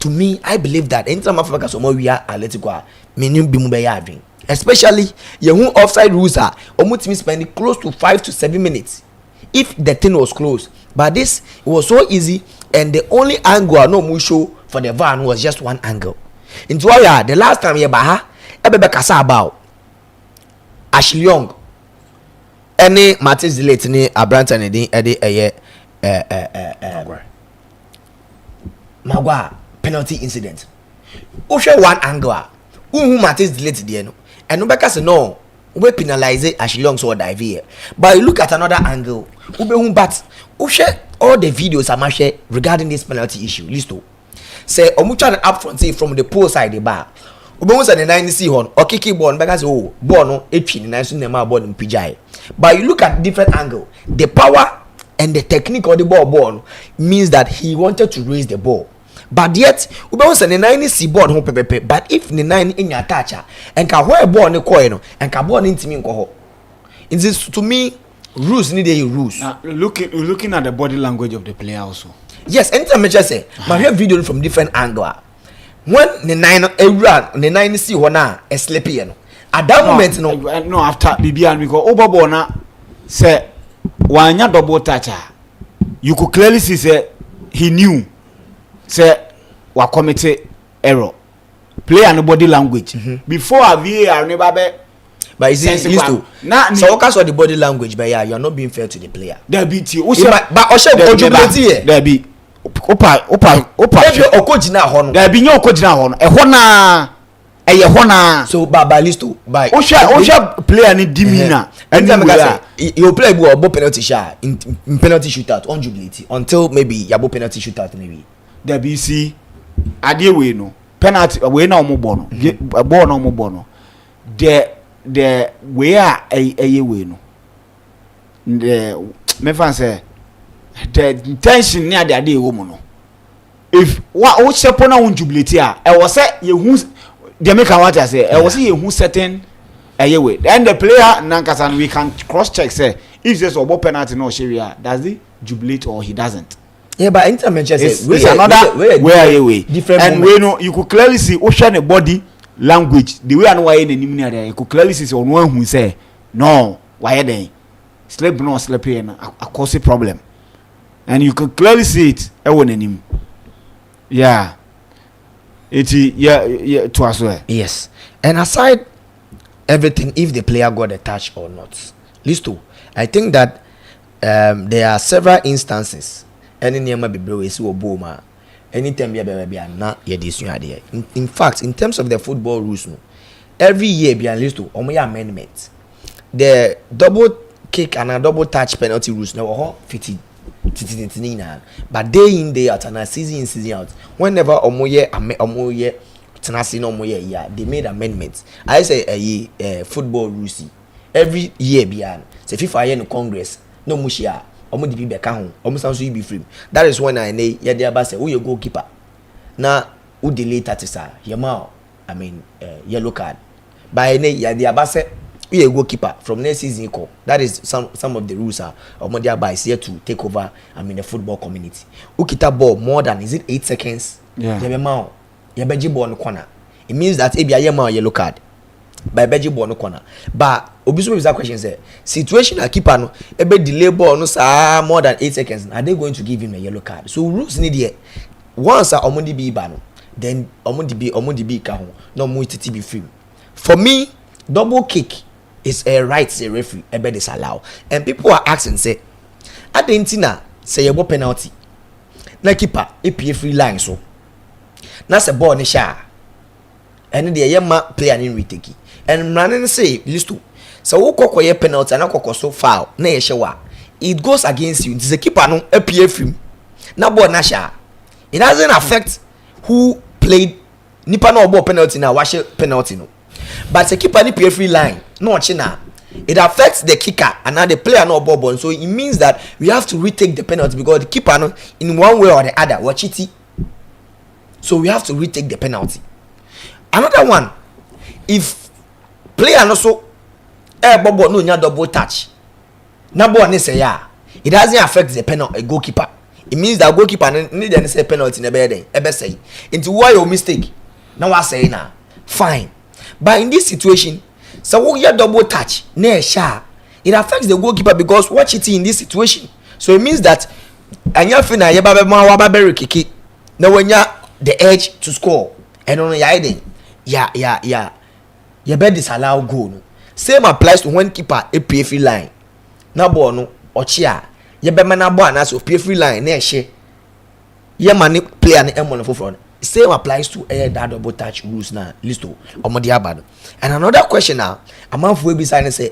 Speaker 3: to me, I believe that anytime Africa so more we are Atletico, meaning bimu especially your offside rules are almost spending close to 5 to 7 minutes if the thing was close. But this it was so easy, and the only angle no more show for the VAR was just one angle. Into the last time you baha, ebebe kasa about Ashley Young, any Martins delete ni Abranta ni Eddie Magua penalty incident. Ushe one angle. Who Martins deleted the no. And Nobeka say no. We penalize Ashley Young so dive here. But you look at another angle. Ube but Ushe all the videos are share regarding this penalty issue. Listo. Say Omucha up front say from the pole side the bar. Ube say the 90 horn or kiki ball because oh ball no epin nice nema ball in PJ. But you look at different angle. The power and the technique of the ball means that he wanted to raise the ball. But yet, we don't say the 90 board home pepe. But if the 9 in your toucher and can wear ball no coin and can ball into me go. It is to me rules need a rules.
Speaker 1: Now looking at the body language of the player also.
Speaker 3: Yes, anytime I just say, my video from different angle. When the 9 a run, the 9 see one a sleepy at that moment
Speaker 1: no after BB we go over na say wanya double toucher. You could clearly see say he knew. Say wa commit error play and body language before a VAR never be
Speaker 3: but is it used to now so what the body language but yeah you are not being fair to the player
Speaker 1: there be ti
Speaker 3: but oshe ojubeti here
Speaker 1: there be opa
Speaker 3: if you okojina ho no
Speaker 1: there be nyo okojina ho no ehọ na eye ho na
Speaker 3: so ba list to by
Speaker 1: oshe player ni dimina
Speaker 3: and you play bo penalty shot in penalty shootout on jubility until maybe yabo penalty shootout maybe
Speaker 1: there be see adie we no penalty we na omugbo no ball na omugbo no the we are eye we no the me fan say the intention near the ade wo mu no if what o shepo na won jubilate a e was say ye hu the make what I say e was say ye hu certain eye we and the player nankasa we can cross check say if there's a penalty no share does he jubilate or he doesn't.
Speaker 3: Yeah, but anytime I just
Speaker 1: it's another way different and we know you could clearly see ocean the body language the way I know why in the there you could clearly see on one who say no why they sleep no sleep here a cause a problem and you could clearly see it him yeah to us well
Speaker 3: yes and aside everything if the player got a touch or not listo I think that there are several instances any near be blow is boma anytime you be not in fact in terms of the football rules no every year be at least to amendments the double kick and a double touch penalty rules now 50 but day in day out and a season in season out whenever omoye tenacity no year they made amendments I say a football rules every year beyond say FIFA year no congress no mushia omo di be ka ho omo san so yi be free that is when I nay ye dey say who your goalkeeper na who delay that is yellow card by the abase we a goalkeeper from next season equal. That is some of the rules are Omodia is here to take over the football community. Ukita ball more than is it 8 seconds?
Speaker 1: Yeah.
Speaker 3: Beji ball no corner. It means that a yellow card by beji ball no corner. But obisu is that question say situation a keeper no ebe delay ball no sa more than 8 seconds. Are they going to give him a yellow card? So rules need here. Once a Omondi be bano, then Omondi be kaho. No more to be free. For me, double kick is a right say referee ebe disallow. And people are asking say adentina say a penalty. Na keeper a free line so. Na se ball ni sha. And the yema player in retake. And running say list to. So wo kokoye penalty na kokoso foul na ye shewa. It goes against you. The keeper no a free. Na ball na sha. It doesn't affect who played nipa na ball penalty na wash penalty no. But the keeper ni play free line no china. It affects the kicker and now the player no ball. So it means that we have to retake the penalty because the keeper no in one way or the other watch it. So we have to retake the penalty. Another one, if player no so ball no nya double touch. Na ball ni say ya. It doesn't affect the penalty goalkeeper. It means that goalkeeper need any say penalty in the ebe say. Into why your mistake. Now I say na fine. But in this situation, so we double touch, it affects the goalkeeper because watch it in this situation. So it means that and you fina you babe kiki. Now when you the edge to score and on you bet disallow goal. No. Same applies to when keeper a PFE line. Na ball no or chia. You bet man na ball na so PFE line na she. You mani player na M1 for front. Same applies to that double touch rules now. Listo. And another question now, a man for be sign say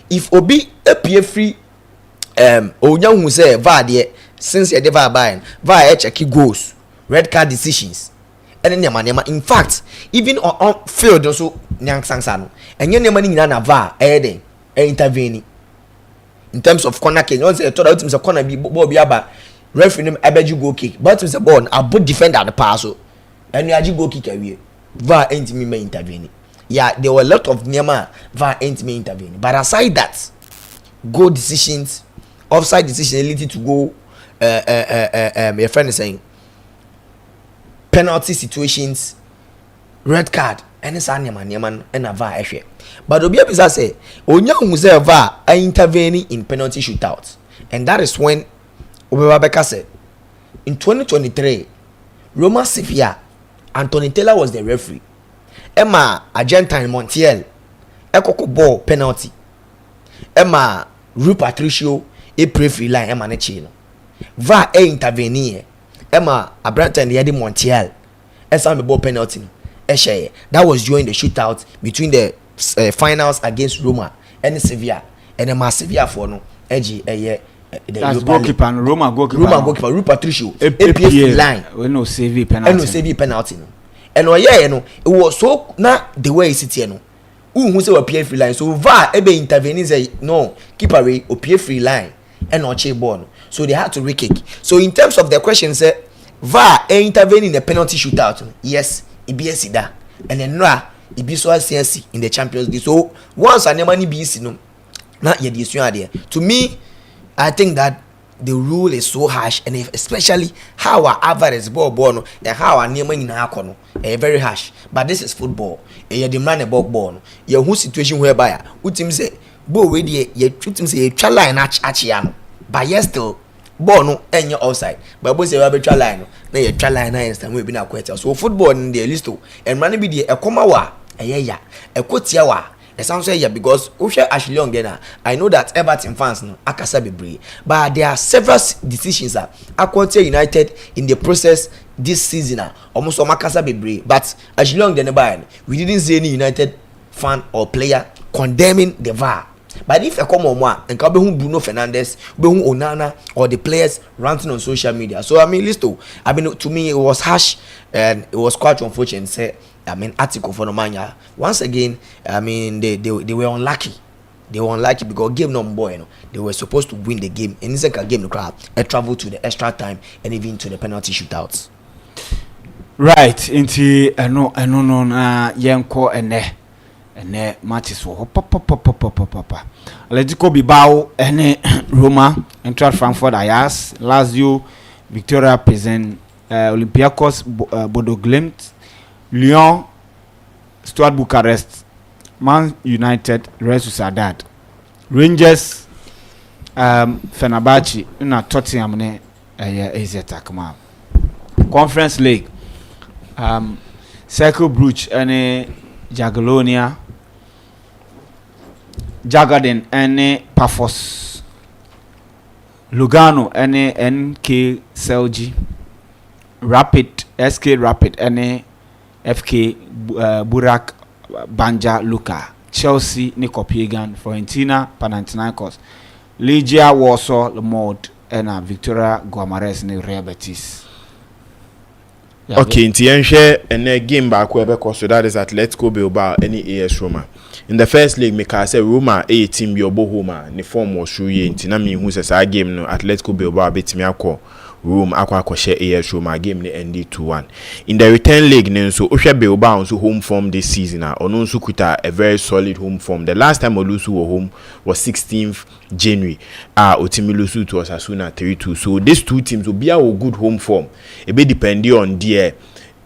Speaker 3: if Obi appear free Onyang who say VAR there since you never buying VAR check goals, red card decisions. And then yama in fact, even on field also nyang sangsano. And you never na VAR intervening. In terms of corner kick, once you thought out him corner be ball be aba referee him abeju goal kick. But it's a ball a both defender the pass so. And you aji go kick away. VAR ain't me intervening. Yeah, there were a lot of Nema VAR ain't me intervening. But aside that, goal decisions, offside decision, ability to go. Your friend is saying penalty situations, red card, and it's Nema and a VAR issue. But Obia Pisa say, Onyang who say VAR are intervening in penalty shootouts, and that is when Obabeka said in 2023, Roma Sevilla. Anthony Taylor was the referee. Emma Argentine Montiel Ekoko ball penalty. Emma Rui Patricio a pre-free line Emma Nechino. VAR intervenir. Emma Abranta and Yadi Montiel. Esam ball penalty. Eshe. That was during the shootout between the finals against Roma and Sevilla. And Emma Sevilla for no edgy
Speaker 1: that's goalkeeper and Roma goalkeeper
Speaker 3: Rui Patricio
Speaker 1: APF
Speaker 3: line
Speaker 1: we no save penalty
Speaker 3: no and it was so na the way it's here no who say we PF line so VAR ebe intervene say no keeper we PF line and no che ball so they had to re-kick. So in terms of the question say VAR intervene in the penalty shootout yes it be sida and then no it be so CNC in the Champions League. So once an money be no na ye dey there to me. I think that the rule is so harsh, and especially how our average ball and how our name in Hakono very harsh. But this is football. You demand a ball. You who situation whereby who team say ball ready you team say you try line achiano. But yes still ball no and your outside. But boy say you have a try line. Now you try line and we be na quite. So football in the list and man be the a komawa a quotiawa. It sounds like yeah, because Usha Ashley Young I know that Everton fans no akasa bebre, but there are several decisions that Aquatia United in the process this season almost akasa bebre. But Ashley Young we didn't see any United fan or player condemning the VAR. But if I come on one and come Bruno Fernandes, Onana or the players ranting on social media. So I mean, listen, to me it was harsh and it was quite unfortunate. Say article for Nomania. Once again, they were unlucky. They were unlucky because game no boy, they were supposed to win the game. And it's like a game, a travel to the extra time and even to the penalty shootouts.
Speaker 1: Right, into no, yanko and ene matches wo papa Atletico Bilbao ene Roma, Eintracht Frankfurt, Ajax, Lazio, Victoria Pilsen, Olympiacos, Bodo Glimt, Lyon, Stuart Bucharest, Man United, Real Sociedad, Rangers, Fenerbahce, na Tottenham ne AZ Alkmaar. Conference League, Cercle Brugge ene Jagiellonia, Jagaden ene Pafos, Lugano ene NK Celje, Rapid SK Rapid ene FK Burak Banja Luka, Chelsea ne Copenhagen, Fiorentina Panathinaikos, Legia Warsaw Le Mod ena Victoria Guimarães ne Real Betis.
Speaker 2: Okay, in the end, game back where so that is Atletico Bilbao, any AS Roma. In the first leg, I say Roma a team be obo home. The form was true. Intina me who says a game no Atletico Bilbao beat me ako Rome akwa share AS Roma game ne end 2-1. In the return leg, so Osha Bilbao so home form this season. Ono so kuta a very solid home form. The last time Olusu were home was 16th January. Otimilusu to Osasuna 3-2. So these two teams will be a good home form. It be depending on their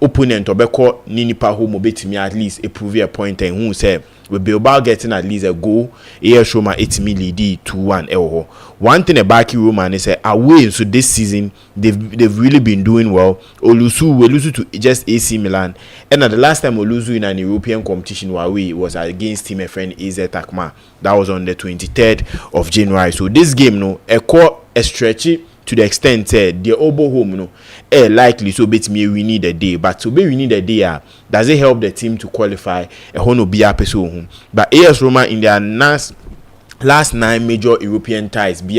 Speaker 2: opponent obeko ninipa home obetimi at least a prove a point and who say with Bilbao getting at least a goal, AS Roma 8 lead 2-1. One thing about Roma is away, so this season they've really been doing well. Olusu to just AC Milan, and at the last time Olusu in an European competition away was against team friend AZ Alkmaar. That was on the 23rd of January. So this game a stretchy to the extent the obo home likely so bet me we need a day, but to be we need a day does it help the team to qualify a hono be a home. But AS Roma in their last 9 major European ties we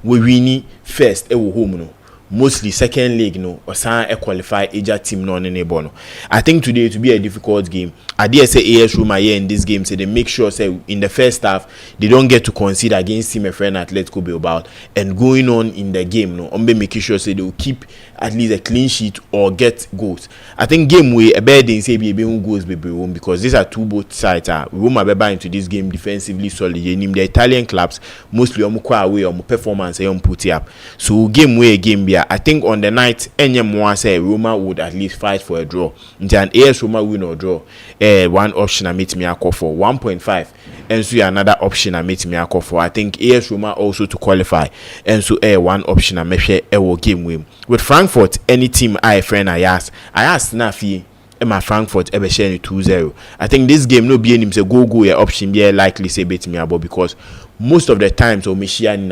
Speaker 2: winning first home mostly second leg or sign a qualify Asia team non enable. I think today to be a difficult game. I dare say AS Roma here in this game, so they make sure say in the first half they don't get to concede against team friend Atletico Bilbao, and going on in the game making sure say they will keep at least a clean sheet or get goals. I think game way a better than say be goals be home, because these are two both sides Roma be into this game defensively solid. You name the Italian clubs mostly away performance put it up. So game way game be I think on the night anyone say Roma would at least fight for a draw. Until an AS Roma win or draw, one option I meet me a call for 1.5, and so another option I meet me a call for. I think AS Roma also to qualify, and so one option I measure a game win with Frankfurt. Any team I friend I asked Nafi. My Frankfurt ever share 2-0. I think this game no be him say go option be likely say bet me about, because most of the times or Michigan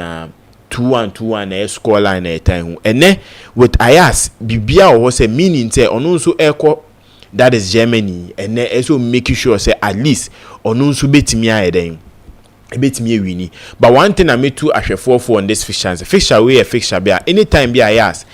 Speaker 2: 2-1 score line at time. And then with Ayas Bibia was a meaning say on also echo that is Germany, and then also making sure say at least on also bet me then bet me winning. But one thing I made two actually 4-4 on this fixture way a fixture be anytime be Ayas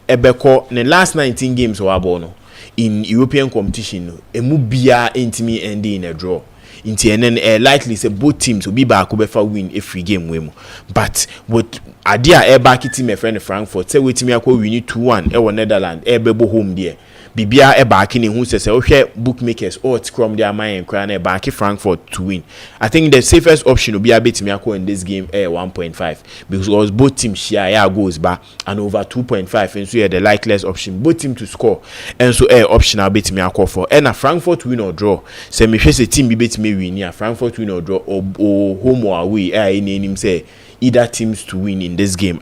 Speaker 2: ebeko the last 19 games or abono in European competition emu bia intimi ending in a draw. And likely say both teams will be back over win every game win. But with idea back team my friend Frankfurt say wait me we need 2-1 Netherlands bebo home there. Bibia back in who says okay bookmakers or scrum their mind and back Frankfurt to win. I think the safest option will be a bit me in this game 1.5, because both teams share goes back and over 2.5, and so the likeliest option both team to score, and so option I'll bet me for and a Frankfurt win or draw. Say me face a team be bet me win here Frankfurt win or draw or home or away in him say either teams to win in this game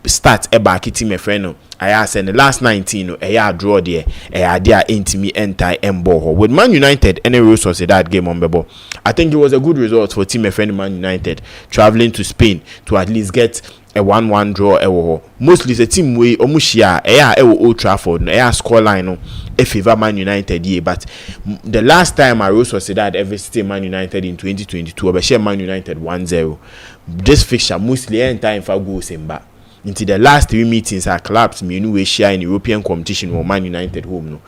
Speaker 2: start back team a friend I asked in the last 19 draw there there intimate enter ball with Man United and a Real Sociedad game on the ball. I think it was a good result for team a friend Man United traveling to Spain to at least get a 1-1 draw. Mostly the team way omushia Old Trafford score line favor Man United here, but the last time I Real Sociedad ever visited Man United in 2022 I share Man United 1-0. This fixture mostly time for goals in back. Into the last 3 meetings are collapsed me we share in European competition or Man United home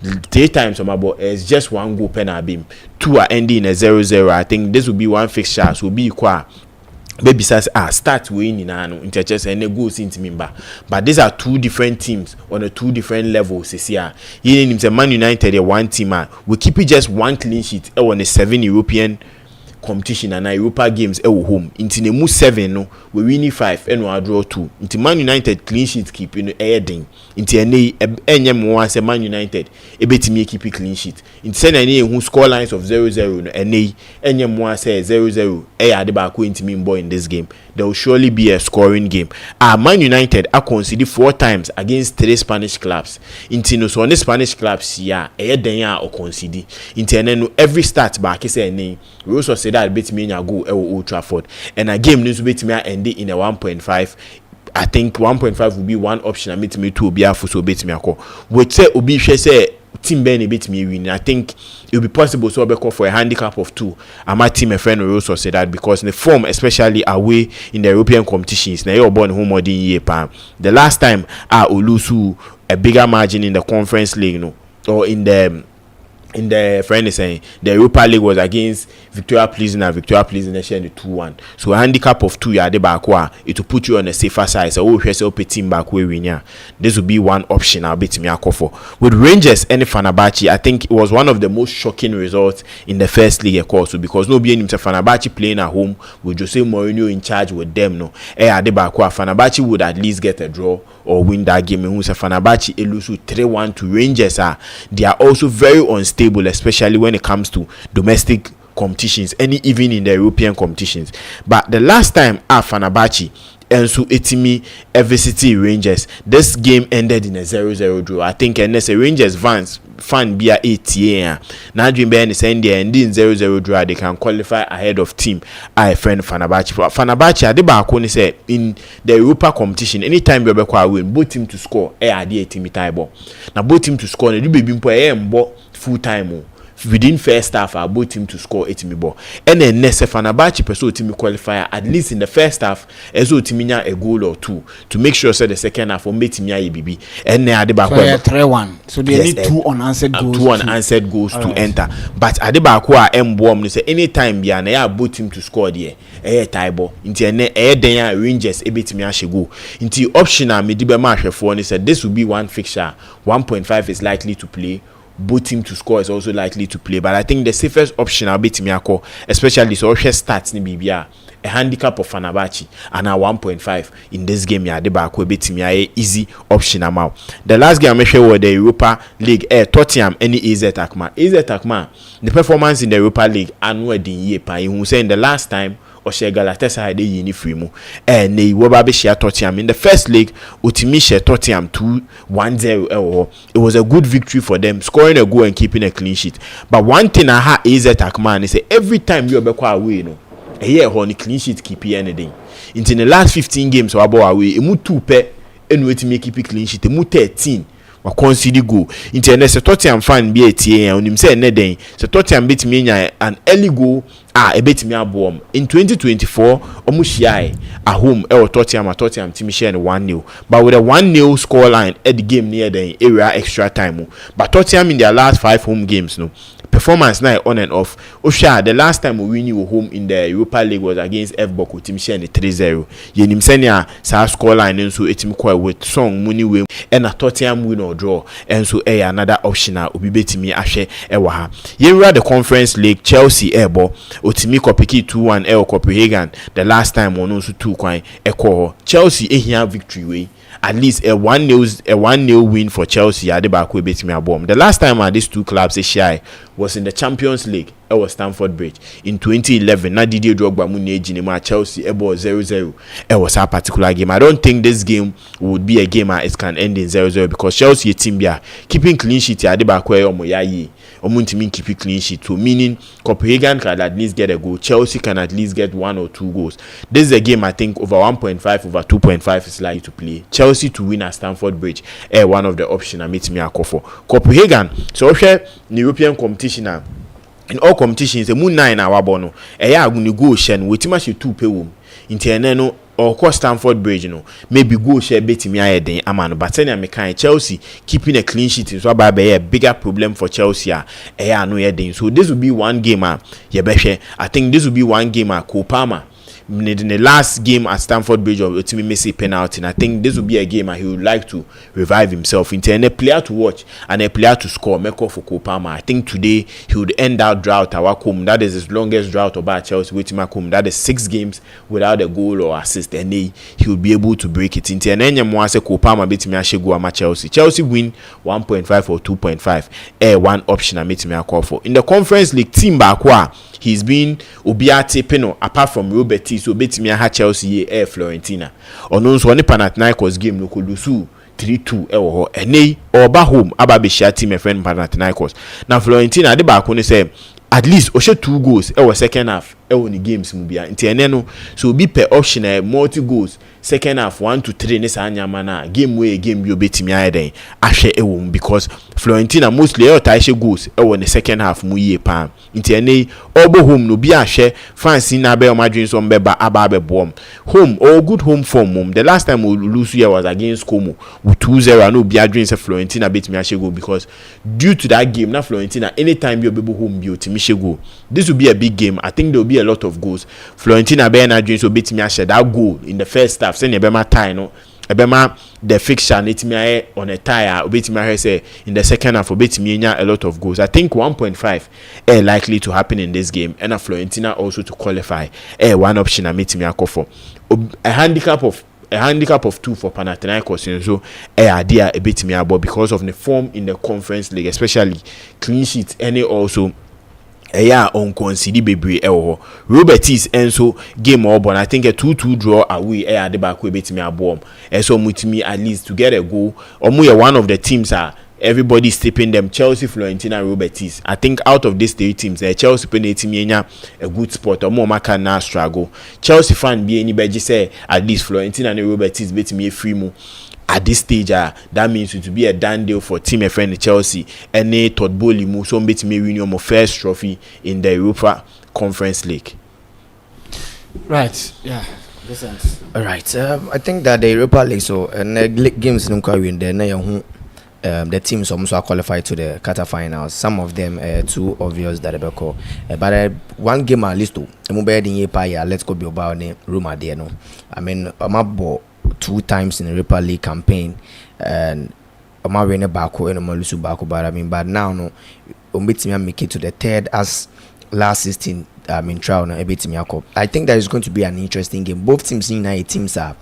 Speaker 2: 3 times on my ball is just 1 goal penalty beam. 2 are ending in a 0-0. I think this will be one fixture, so will be equal baby says start winning and just and goals into member. But these are two different teams on a two different levels. Here, you Man United, one team, we keep it just one clean sheet on a 7 European competition and Europa games home. Into the move 7 no, we win 5 and we draw 2. Into Man United clean sheet keep adding. Into any more say Man United bet me keep it clean sheet. Into send any who score lines of 0-0 and any more say 0-0 at the back into me boy in this game. There will surely be a scoring game. Man United are conceded 4 times against 3 Spanish clubs. Into no so on the Spanish clubs or concede. Into every start back is a we also say that bet me go Old Trafford and a game needs to bet me end in a 1.5. I think 1.5 will be one option. I meet me to be a so bet me a call. Would say Obi say team Benny beat me win. I think it will be possible so be call for a handicap of 2. And my team a friend will also say that because in the form, especially away in the European competitions, now you're born home or year pan. The last time I lose a bigger margin in the Conference League, or in the friend is saying the Europa League was against Victoria Pleasant sharing the 2-1. So a handicap of 2 the back it will put you on a safer side. So we team back way winner. This will be one option I'll bet me a call for. With Rangers and Fenerbahce, I think it was one of the most shocking results in the first league of course, because nobody named Fenerbahce playing at home with Jose Mourinho in charge with them the back Fenerbahce would at least get a draw or win that game. Who's a Fenerbahce lose 3-1 to Rangers. They are also very unstable, especially when it comes to domestic competitions, even in the European competitions. But the last time Fenerbahce and so etimi Evercity Rangers, this game ended in a 0-0 draw. I think and a Rangers fan be a 8 now dream be any send there and in 0-0 draw they can qualify ahead of team I friend Fenerbahce the back when say in the Europa competition anytime you be win both team to score the team table now both team to score the baby mpo full time within first half both team to score 8 ball and then next Fenerbahce person team qualifier at least in the first half as team a goal or 2 to make sure say the second half for team BB and then at the back
Speaker 1: 3-1 so they need 2 unanswered goals
Speaker 2: to enter. But at the back they say anytime be na both team to score there tie ball into then Rangers betimi a go into optional me be match for and said this will be one fixture 1.5 is likely to play. Both team to score is also likely to play, but I think the safest option I'll bet me a call, especially so stats ni BBA a handicap of Fenerbahce and a 1.5 in this game. The back will bet me a easy option amount. The last game I share was the Europa League. Tottenham any AZ Alkmaar. The performance in the Europa League annual din year pa. You say in the last time or share Galatasaray de yini free mu and they were be share Tottenham in the first leg Utimi share Tottenham 2-1-0 it was a good victory for them, scoring a goal and keeping a clean sheet. But one thing I had AZ Alkmaar is say every time you be away a year on clean sheet keep anything into the last 15 games or about away emu 2 pe and wait to make keep clean sheet emu 13 wa concede goal into the Tottenham fan be a TA on him say neden so Tottenham beat me an early goal bet me abom in 2024 omushia at home Tottenham team share 1-0 but with a 1-0 score line at the game near the area extra time. But Tottenham in their last 5 home games performance now on and off. Osha the last time we win home in the Europa League was against F Boko team share 3-0 yenim senia sa score line nso etim kwa with song money we and a Tottenham win or draw and so another option obi betimi ahwe ewa ha yenra the Conference League. Chelsea airbo otimi kopiki 2-1 Copenhagen the last time one also 2 kwan ekọ Chelsea ehia victory way at least a 1-0 win for Chelsea at the back we betimi abom. The last time these two clubs share was in the Champions League. It was Stamford Bridge in 2011. Now Didier Drogba mu Chelsea ebo 0-0. It was a particular game. I don't think this game would be a game it can end in 0-0 because Chelsea team bia keeping clean sheet at the back where omoyayi omuntimi keep clean sheet. So meaning Copenhagen can at least get a goal. Chelsea can at least get 1 or 2 goals. This is a game I think over 1.5 over 2.5 is likely to play. Chelsea to win at Stamford Bridge one of the options I meet me a call for. Copenhagen so share the European competition now. In all competitions the moon 9 hour bono aguni go share wetima she 2 pay wom inti or cost Stamford Bridge maybe go share betimi ayeden amano but any American Chelsea keeping a clean sheet is about a bigger problem for Chelsea no yeden. So this will be one game I think this will be one game Kopama in the last game at Stamford Bridge of ultimate Messi penalty, and I think this will be a game and he would like to revive himself into a player to watch and a player to score. Meko for Kopama. I think today he would end that drought. That is his longest drought about Chelsea with Makum. That is 6 games without a goal or assist, and he would be able to break it into an Enyamwase Kopama bit me ashego ama Chelsea. Chelsea win 1.5 or 2.5. One option I made me a call for. In the Conference League, team Bakwa, he's been Obiate Peno apart from Roberti, so bet me a Chelsea Florentina. Or no so Panathinaikos game no could do 3-2 ene oba home ababeshia team friend Panathinaikos. Now Florentina de back when say at least oshe 2 goals second half the games mu bia nti ene no so be per option multi goals second half 1 to 3 ne sa anyama na game way game bi obetimi ayeden ahwe because Florentina mostly taishe goals the second half mu yie pa nti ene obo home no bi ahwe fans na be o madwin so mbeba aba be bom home or good home form mum. The last time we lose here was against Como with 2-0 no bi adwin say Florentina betimi ahwe goal because due to that game na Florentina anytime you be home bi otimi ahwe goal. This will be a big game. I think there will be a lot of goals. Florentina be na adwin so betimi ahwe that goal in the first half say nebema tie no ebema the fixture netimi on a tire obetimi say in the second half obetimi nya a lot of goals. I think 1.5 likely to happen in this game and Florentina also to qualify one option I metimi akofo a handicap of 2 for Panathinaikos so idea a bit me about because of the form in the Conference League, especially clean sheets any also on concede bebre Robertis enso game or but I think a 2-2 draw away the back way betimi abom so mutimi at least to get a goal or one of the teams are everybody stepping them Chelsea, Florentina, Robertis. I think out of these 3 teams Chelsea penetimi a good spot or more maka na struggle. Chelsea fan be anybody say at least Florentina and Robertis betimi free mo. At this stage, that means it will be a done deal for team friend Chelsea. Any third ball move so bet me win your first trophy in the Europa Conference League.
Speaker 1: Right. Yeah.
Speaker 3: All right. I think that the Europa League so games no can win the teams almost are qualified to the quarterfinals. Some of them too obvious that they call. But one game at least let's go Bilbao ne Roma there no. I mean I'm 2 times in the Europa League campaign and I'm winning Bako and I'm losing Bako, but I mean but now no make it to the 3rd as last 16 trial no I think that is going to be an interesting game. Both teams in teams are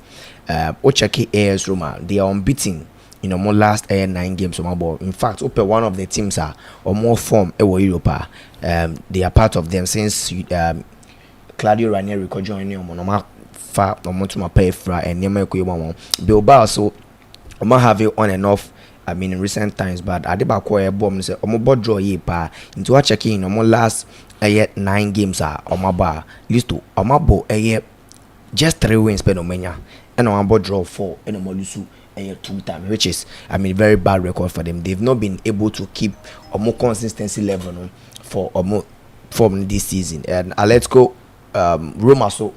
Speaker 3: Ochaki AS Roma, they are unbeaten in more last 9 games on my ball. In fact, one of the teams are or more form Europa. They are part of them since Claudio Ranieri could join on fa to my pay fra and near Bilbao so I have it on and off. I mean in recent times, but I did back a bomb say board draw ye pa into a check in last 9 games are on my bar list to my bo just 3 wins per nomenia and on board draw 4 and a molusu 2 times, which is I mean very bad record for them. They've not been able to keep a more consistency level for a more form this season. And let's go Roma so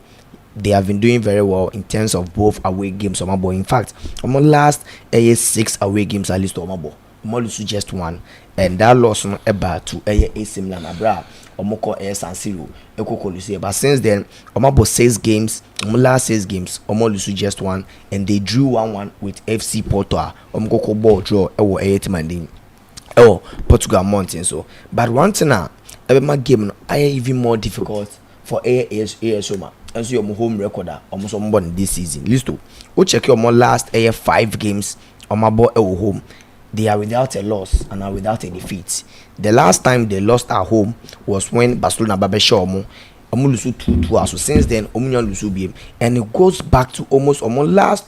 Speaker 3: they have been doing very well in terms of both away games on my boy. In fact, on my last 6 away games at least on my boy. Molusu just 1 and that loss on about to AC Milan abra omoko San Siro ekokolusi. But since then omabo 6 games, last 6 games omolusu just 1 and they drew 1-1 with FC Porto. Omoko ball draw team Portugal Mountain so. But one thing my game even more difficult for AS Roma. And so your home recorder almost on this season. Listen, we check your more last 5 games on my boy home. They are without a loss and are without a defeat. The last time they lost at home was when Barcelona Babesha Omulusu 2-2. So since then, Omunyan Lusu game, and it goes back to almost last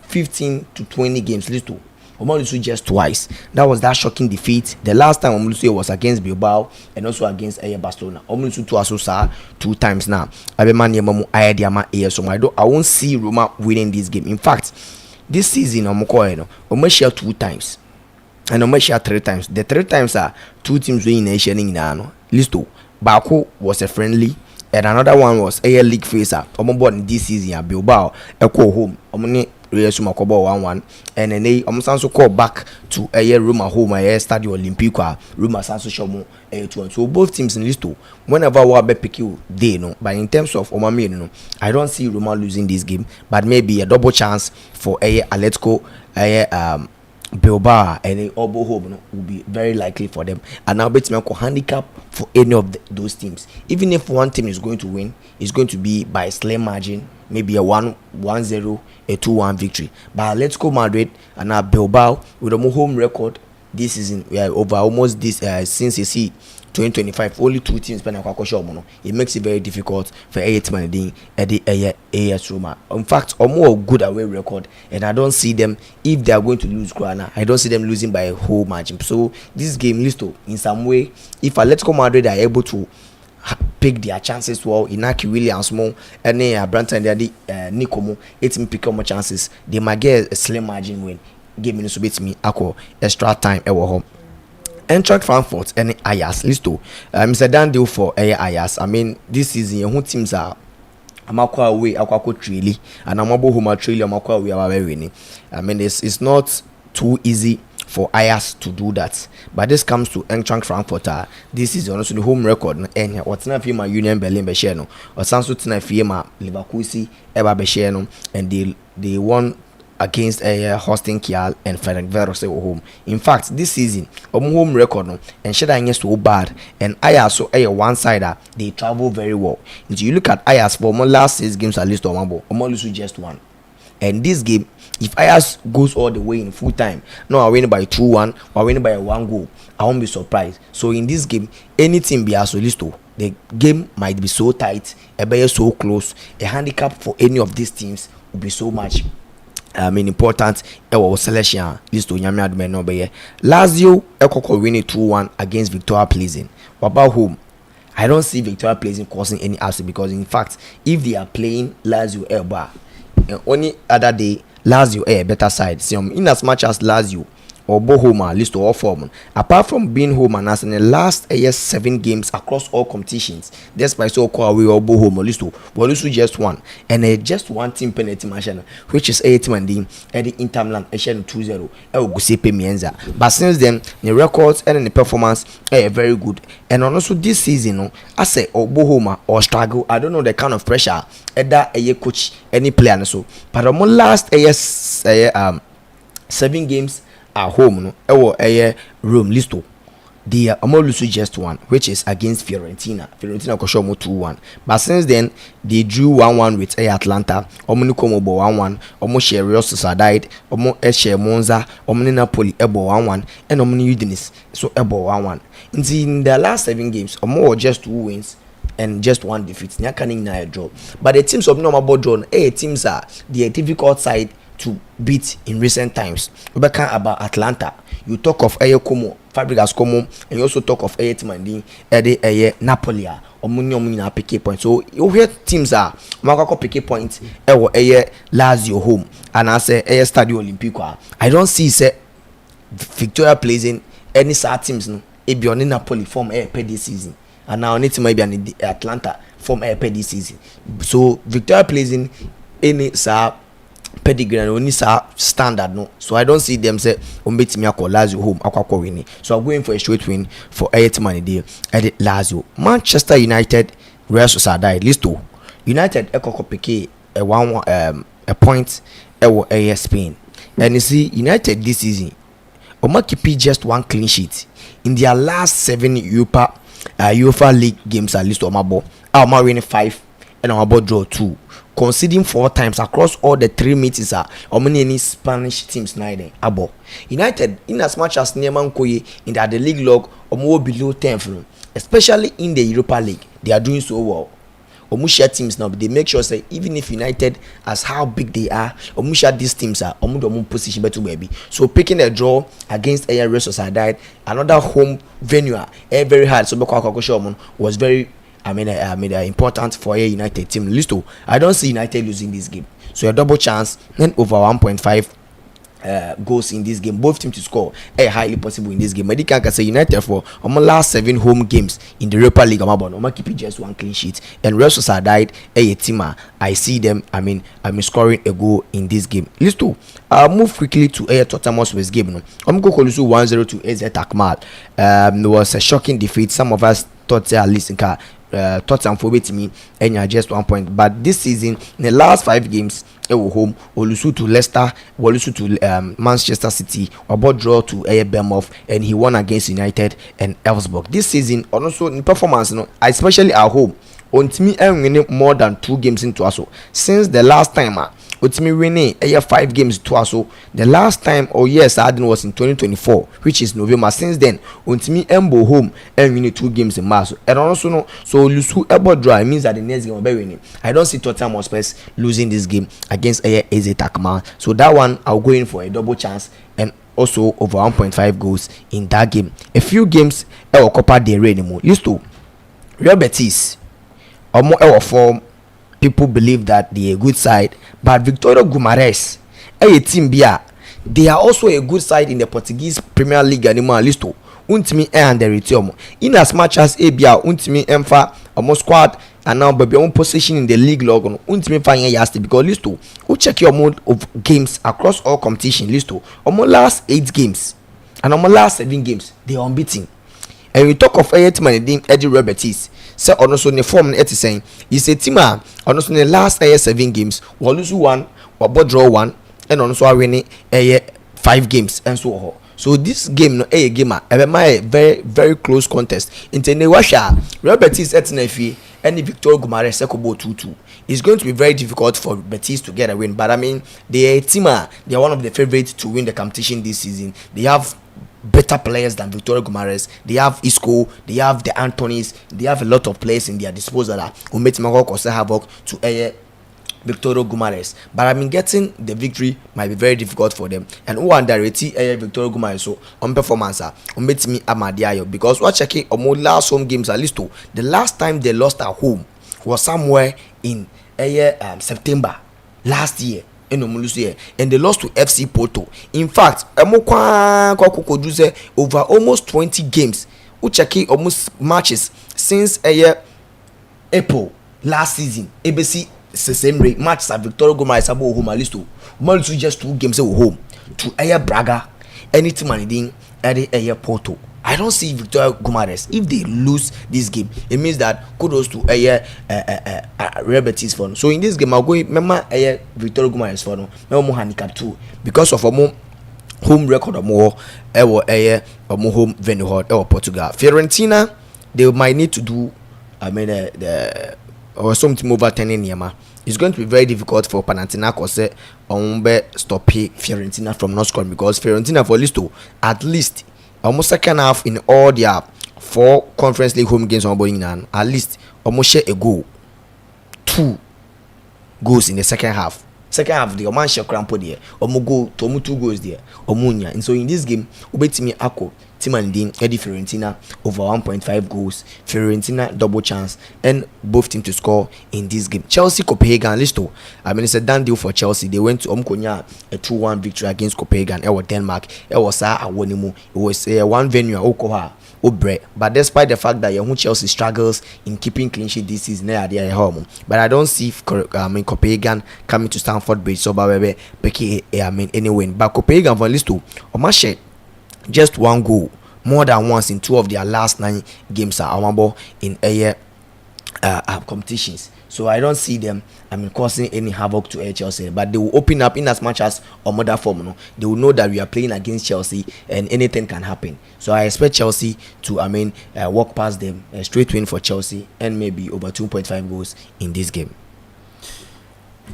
Speaker 3: 15 to 20 games. Listen, Omulusu just twice. That was that shocking defeat. The last time Omulusu was against Bilbao and also against Barcelona. Omulusu 2 times now. I won't see Roma winning this game. In fact, this season Omo share 2 times. And Omo share 3 times. The 3 times are 2 teams winning in Nano. Listo. Bako was a friendly. And another one was league facer. Omo born this season at Bilbao. Echo home. Omone Real Sumakobo 1-1, and then they also call back to a Roma home, a Stadio Olimpico, Roma Sanso Shomo, a 2-1. So both teams in list two, whenever we be pick you, they know. But in terms of Omami, no, I don't see Roma losing this game, but maybe a double chance for a Atletico, a Bilbao and a Obo home, no, will be very likely for them. And now bet me handicap for any of those teams. Even if one team is going to win, it's going to be by a slim margin, maybe a 1-0, a 2-1 victory. But let's go Madrid and now Bilbao with a home record this season. We are over almost this since you see 2025, only 2 teams playing a it makes it very difficult for a team at the AS Roma. In fact, a more good away record, and I don't see them, if they are going to lose Grana, I don't see them losing by a whole margin. So this game, Listo, in some way, if Atletico Madrid are able to pick their chances well, Inaki Williams more and Branton and Nikomo, it's pick up more chances, they might get a slim margin win. Game in beat me extra time ever home. Eintracht Frankfurt and Ajax listo. Mr. Dan deal for Ajax. I mean, this season your teams are amakwa away akwako trili and amabo home trili amakwa away are winning. I mean, it's not too easy for Ajax to do that. But this comes to Eintracht Frankfurt. This is also the home record. And what's not my Union Berlin Besheno or Sansu Tina Fiema Leverkusen Eba Besheno, and they won against a hosting Kiel and Ferencváros at home. In fact, this season, home record no, and Sheda is so bad, and Ajax so a one-sider, they travel very well. If you look at Ajax for more last 6 games at least or lose just 1. And this game, if Ajax goes all the way in full time, no, I win by 2-1 or win by 1 goal, I won't be surprised. So in this game, any team be as listo, the game might be so tight, a be so close, a handicap for any of these teams will be so much. I mean, important. Selection list to Yami Admen no be. Lazio Ekoko winning 2-1 against Victoria Pleasant. What about home? I don't see Victoria Pleasant causing any upset because, in fact, if they are playing Lazio Elba, only other day Lazio a better side. So in as much as Lazio or Bohoma list to all form, apart from being home and as in the last 7 games across all competitions, despite so called we or Bohoma list to Bolusu just 1 and just 1 team penalty machine, which is 8 man in the Inter Milan 2-0 El Giuseppe Meazza. But since then the records and the performance are very good, and also this season I say or Bohoma or struggle, I don't know the kind of pressure either a coach any player so, but almost last 7 games at home no Rome listo they are almost just 1, which is against Fiorentina Koshomo 2-1, but since then they drew 1-1 with Atlanta, Omunikomo 1-1, Omo share Real Sociedad, Omo share Monza, Omni Napoli 1-1, and Omni Udinese so 1-1. In the last 7 games Omo just 2 wins and just 1 defeat. Nyakaning na a draw, but the teams of normal draw teams are the difficult side to beat in recent times. We talk about Atlanta, you talk of Como, Fabregas Como, and you also talk of Timandi, Napoli, Omuni na pick point. So you hear teams are Makako pick points, Lazio home, and I say Stadio Olimpico. I don't see say Victoria plays in any sad teams no. It be on Napoli form this season, and now need to maybe an Atlanta form this season. So Victoria plays in any sad pedigree and only standard no, so I don't see them say beat me call Lazio home akwa winning. So I'm going for a straight win for money there at Lazio. Manchester United Real Sociedad listo. United ekoko pk a point Spain, and you see United this season keep just 1 clean sheet in their last 7 UEFA League games at least omabo winning 5 and omabo draw 2, conceding 4 times across all the 3 meetings are any Spanish teams neither abo. United in as much as Neman Koye in the league log or below 10th, especially in the Europa League, they are doing so well. Omusha teams now, but they make sure say even if United as how big they are, Omusha these teams are position better baby. So picking a draw against Real Sociedad, another home venue, very hard. So was very important for a United team. Listo, I don't see United losing this game. So a double chance, then over 1.5 goals in this game. Both teams to score highly possible in this game. Medical can say United for last 7 home games in the Europa League. Keep it just 1 clean sheet. And Real Sociedad a team. I see them. I'm scoring a goal in this game. Let's do. Move quickly to Tottenham Hotspur's game. No, I'm going to call 1-0 to AZ Alkmaar. There was a shocking defeat. Some of us thought at least Tottenham for me and just 1 point. But this season, in the last 5 games, home or lose to Leicester, or lose to Manchester City, or both draw to Bournemouth, and he won against United and Elfsborg. This season, also in performance, especially at home, on me winning more than 2 games into us. Since the last time, me winning 5 games to us. The last time, I was in 2024, which is November. Since then, on me Embo home and winning 2 games in March. And also no, so lose to Ebo draw means that the next game will be winning. I don't see Tottenham Hotspur losing this game against AZ Alkmaar. So that one I'll go in for a double chance and also over 1.5 goals in that game. A few games will Copa del Rey anymore. Used to Real Betis or more form. People believe that they are a good side, but Victoria Guimarães, a team bia, they are also a good side in the Portuguese Premier League anymore. Listo, untimi and the return. In as much as ABA untimi emfa almost squad and now baby own position in the league log on untimi fanya yasti because listo, who check your mode of games across all competition listo. Almost last 8 games and almost last 7 games they are unbeaten. And we talk of a team and Eddie Roberts. So also the form it is saying is a team also in the last 7 games we lose 1 or both draw 1 and also winning 5 games and so on. So this game no a game a very very close contest. In the Russia Roberts at Nefi and Victor Guimarães Sekobo 2-2. It's going to be very difficult for Betis to get a win, but I mean they are a team they are one of the favorites to win the competition this season. They have better players than Victoria Guimarães. They have Isco, they have the Anthony's, they have a lot of players in their disposal who make Magog or Havoc to Victoria Guimarães. But I mean getting the victory might be very difficult for them. And who directly Victoria Guimarães so on performance on make me Amadiayo because we're checking on last home games at least the last time they lost at home was somewhere in September last year. And they lost to FC Porto. In fact, over almost 20 games, we checking almost matches since April last season. ABC same rate matches at Victoria Guimarães abo home alisto. Malisu just 2 games at home to Braga. Anything managing at Porto. I don't see Victoria Guimarães. If they lose this game, it means that kudos to Real Betis for. So in this game, I'll go remember Victoria Guimarães for no. Remember handicap 2 because of a more home record or more home venue or Portugal. Fiorentina, they might need to do. I mean or something over 10 in Yama. It's going to be very difficult for Panathinaikos stop Fiorentina from not scoring because Fiorentina for at least. Almost second half in all their 4 conference league home games on bowling and at least almost share a goal 2 goals in the second half the man share crampo there go to 2 goals there omunya. And so in this game ubetimi ako team and din Eddie Fiorentina over 1.5 goals. Fiorentina double chance and both teams to score in this game. Chelsea Copenhagen listo. I mean it's a done deal for Chelsea. They went to Omkonya a 2-1 victory against Copenhagen. It was Denmark. It was it was one venue Okoha Obre. But despite the fact that Chelsea struggles in keeping clean sheet this season, they are home. But I don't see Copenhagen coming to Stamford Bridge so baby any win. But Copenhagen for listo Omashe just 1 goal more than once in 2 of their last 9 games are in competitions. So I don't see them causing any havoc to Chelsea, but they will open up in as much as mother form. They will know that we are playing against Chelsea and anything can happen. So I expect Chelsea to walk past them, a straight win for Chelsea and maybe over 2.5 goals in this game.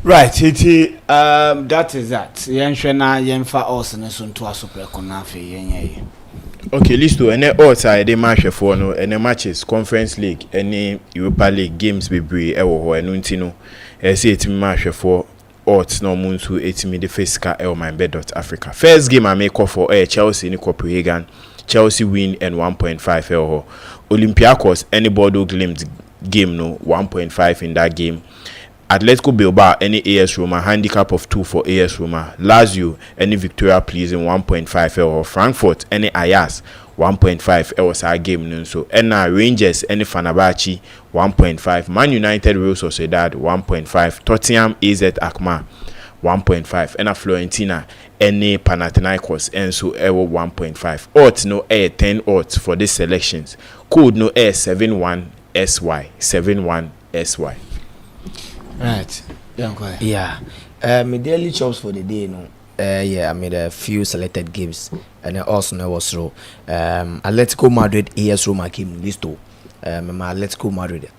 Speaker 1: Right, that is that. Yenshena yenfa osene suntu asopre konafe yenye.
Speaker 2: Okay, listo. And all side they match for no and matches Conference League any Europa League games be bre ewo enu ntino. Say it match for odds no munsu etimi the fiscal MYBET.AFRICA. First game I make for Chelsea in Copenhagen. Chelsea win and 1.5 euro. Olympiacos any Bordeaux Glimt game no 1.5 in that game. Atletico Bilbao any AS Roma handicap of 2 for AS Roma. Lazio any Victoria pleasing 1.5 or Frankfurt any Ajax 1.5 was our game so and Rangers any Fenerbahce 1.5, Man United Real Sociedad 1.5, Tottenham AZ Alkmaar 1.5 and Florentina any Panathinaikos and so 1.5. Odds no 10 odds for these selections. Code no 71SY.
Speaker 1: Right.
Speaker 3: Yeah. My daily chops for the day, I made a few selected games, and I also know was so. Atletico Madrid AS Roma game listo. My Atletico Madrid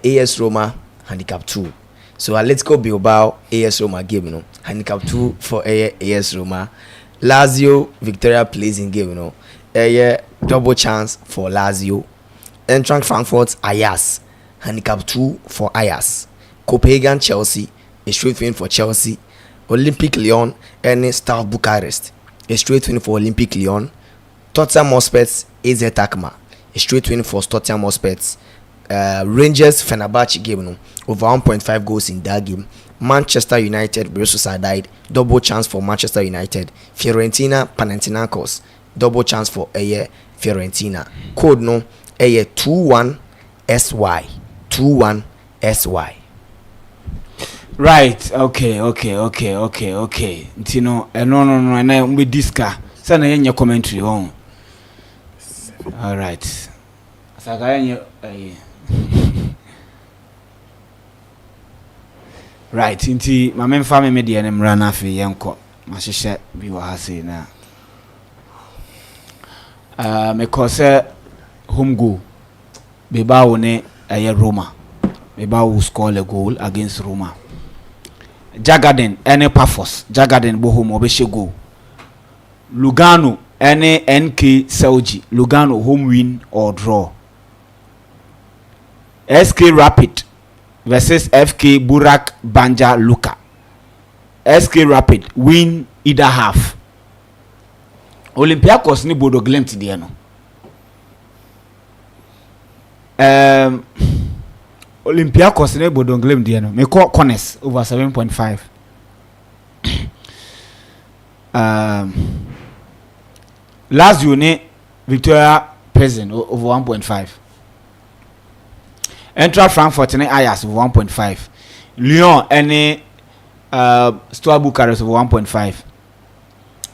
Speaker 3: AS Roma handicap 2. So Atletico Bilbao AS Roma game, handicap 2 for AS Roma. Lazio Victoria plays in game, double chance for Lazio. Eintracht Frankfurt Ajax handicap 2 for Ajax. Copenhagen Chelsea a straight win for Chelsea. Olympic Lyon and Stav Bucharest a straight win for Olympic Lyon. Tottenham Hotspur AZ Alkmaar a straight win for Tottenham Hotspur. Rangers Fenerbahce game over 1.5 goals in that game. Manchester United Real Sociedad double chance for Manchester United. Fiorentina Panathinaikos double chance for Fiorentina. Code no 21SY 21SY.
Speaker 1: Right, okay. Ntino, no, and we discuss. Sana yenye commentary on. All right. Saka yenye. Right, inti mamen family media ne mra na fe yenko. Mahyehyɛ bi wa ha sei na. Me kose home goal. Bilbao ne Roma. Bilbao will score a goal against Roma. Jagaden any Paphos. Jagaden bo home obeshe goal. Lugano any NK Selji. Lugano home win or draw. SK Rapid versus FK Burak Banja Luka. SK Rapid win either half. Olympiacos ni Bodo Glimt di no. Olympiacos ne Bodo Glimt di no. Me call corners over 7.5. Lazio ne Victoria Prison over 1.5. Eintracht Frankfurt ne Ajax over 1.5. Lyon any Stav Bucharest over 1.5.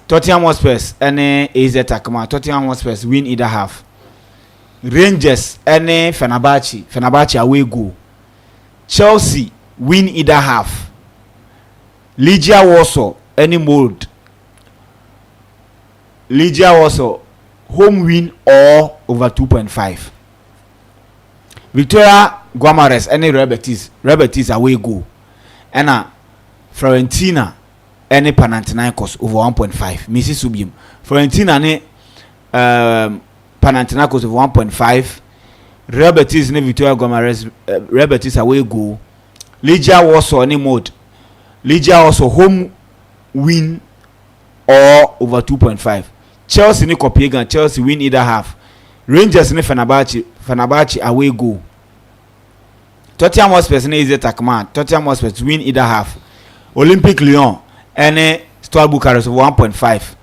Speaker 1: Tottenham Hotspur any AZ Alkmaar. Tottenham Hotspur win either half. Rangers any Fenerbahce away goal. Chelsea win either half. Legia Warsaw any mold. Legia Warsaw home win or over 2.5. Victoria Guamares any Rebetis away goal. And Fiorentina any Panathinaikos over 1.5. Mrs. Subium. Fiorentina ne Panathinaikos over 1.5. Rebetis ne Victoria Guamares Rebetis away goal. Legia Warsaw any mode. Legia Warsaw home win or over 2.5. Chelsea ne Copenhagen. Chelsea win either half. Rangers ne Fenerbahce away goal. Tottenham Hotspur ne AZ Alkmaar. Tottenham Hotspur win either half. Olympic Lyon and Stav Bucharest over 1.5.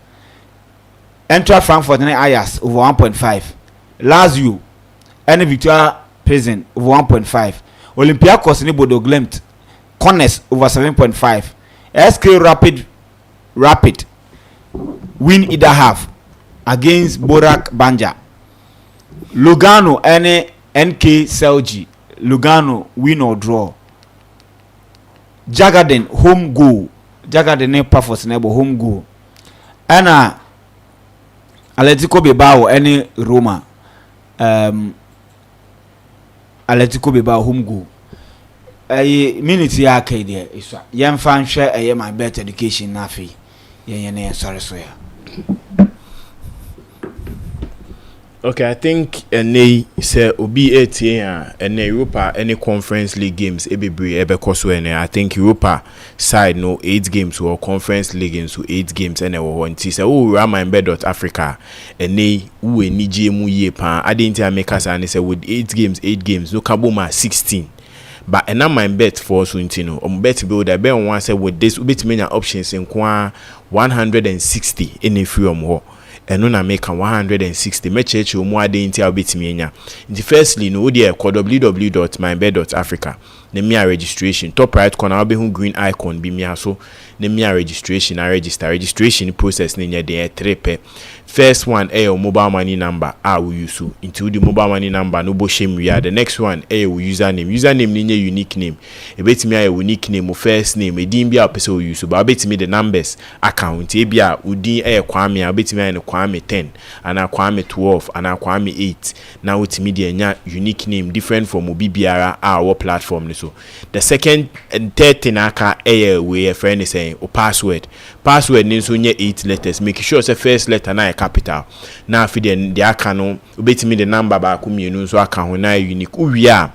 Speaker 1: Eintracht Frankfurt and Ajax over 1.5. Lazio and Victoria Prison over 1.5. Olympiacos and Bodo Glimt corners over 7.5. SK Rapid win either half against Burak Banja. Lugano and NK Selji. Lugano win or draw. Jagaden home goal. Jagaden ne Paphos ne home goal. Ana Atletico Bilbao any Roma. Atletico Bilbao home goal. Minute ya kai there iswa. Yem fan share my bet education na fi. Yen sorry so ya.
Speaker 2: Okay, I think any say obi 18 and Europa any conference league games I think Europa side no 8 games or conference league games to 8 games and one say MYBET.AFRICA and we need mu ye pa I didn't make us and say with 8 games no kaboma 16 but and my bet for so intino bet builder be on one say with this bit many options in 160 in a free ho eno na make 160 mecheche omu ade nti obetimi enya nti firstly no dey www.mybet.africa na me registration top right corner obe hu green icon bi me aso na me registration and registration process na nya dey 3 pe first one your mobile money number we use into the mobile money number no bo shame we are the next one your username ni unique name ebetimi a unique name first name edin bia pese o use but ebetimi the numbers account e bia udin kwame ebetimi a kwame 10 and kwame 12 and kwame 8 now utimi the nya unique name different from obibiara our platform so the second and third thing aka we a friend is saying o password ni so nya 8 letters make sure say first letter na capital na afi the aka no obetimi the number ba ko mienu so aka ho na unique uwia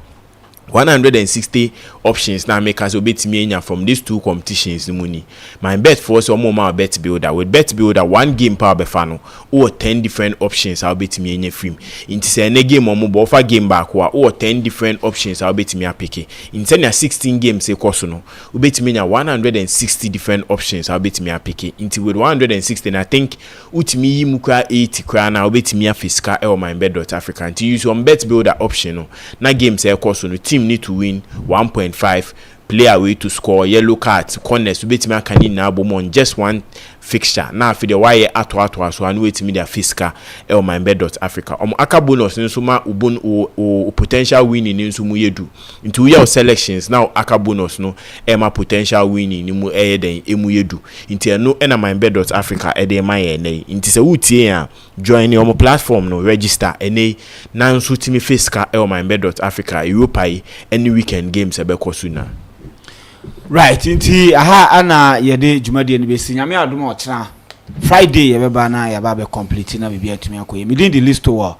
Speaker 2: 160 options now make us obetimi enya from these two competitions money my bet for so more bet builder with bet builder one game power befano or 10 different options I'll betimi enya free into say any game omo offer game back or 10 different options I'll betimi apeke in 16 games e course no obetimi enya 160 different options I'll betimi apeke into with 160 and I think utimi yimukwa 80 kra na obetimi afiska my MYBET.AFRICA and use on bet builder option no na games e course no team need to win 1.5 play away to score yellow cards corners betimi akani na abom on just one fixture na afi the why ato so anu wetimi their fiscal MYBET.AFRICA aka bonus nso ma ubon o potential winning nso mu yedu into your selections now aka bonus no ma potential winning ni mu den emu yedu into no na MYBET.AFRICA dey ma ye nei into se wutie a join your platform no register ene na nso timi fiscal MYBET.AFRICA Europa any weekend games ebekosu na
Speaker 1: right inti aha ana yede jumadi ni besi nyame adom ochira Friday yebeba na yaba be complete na bibia tumi akoye midin the list to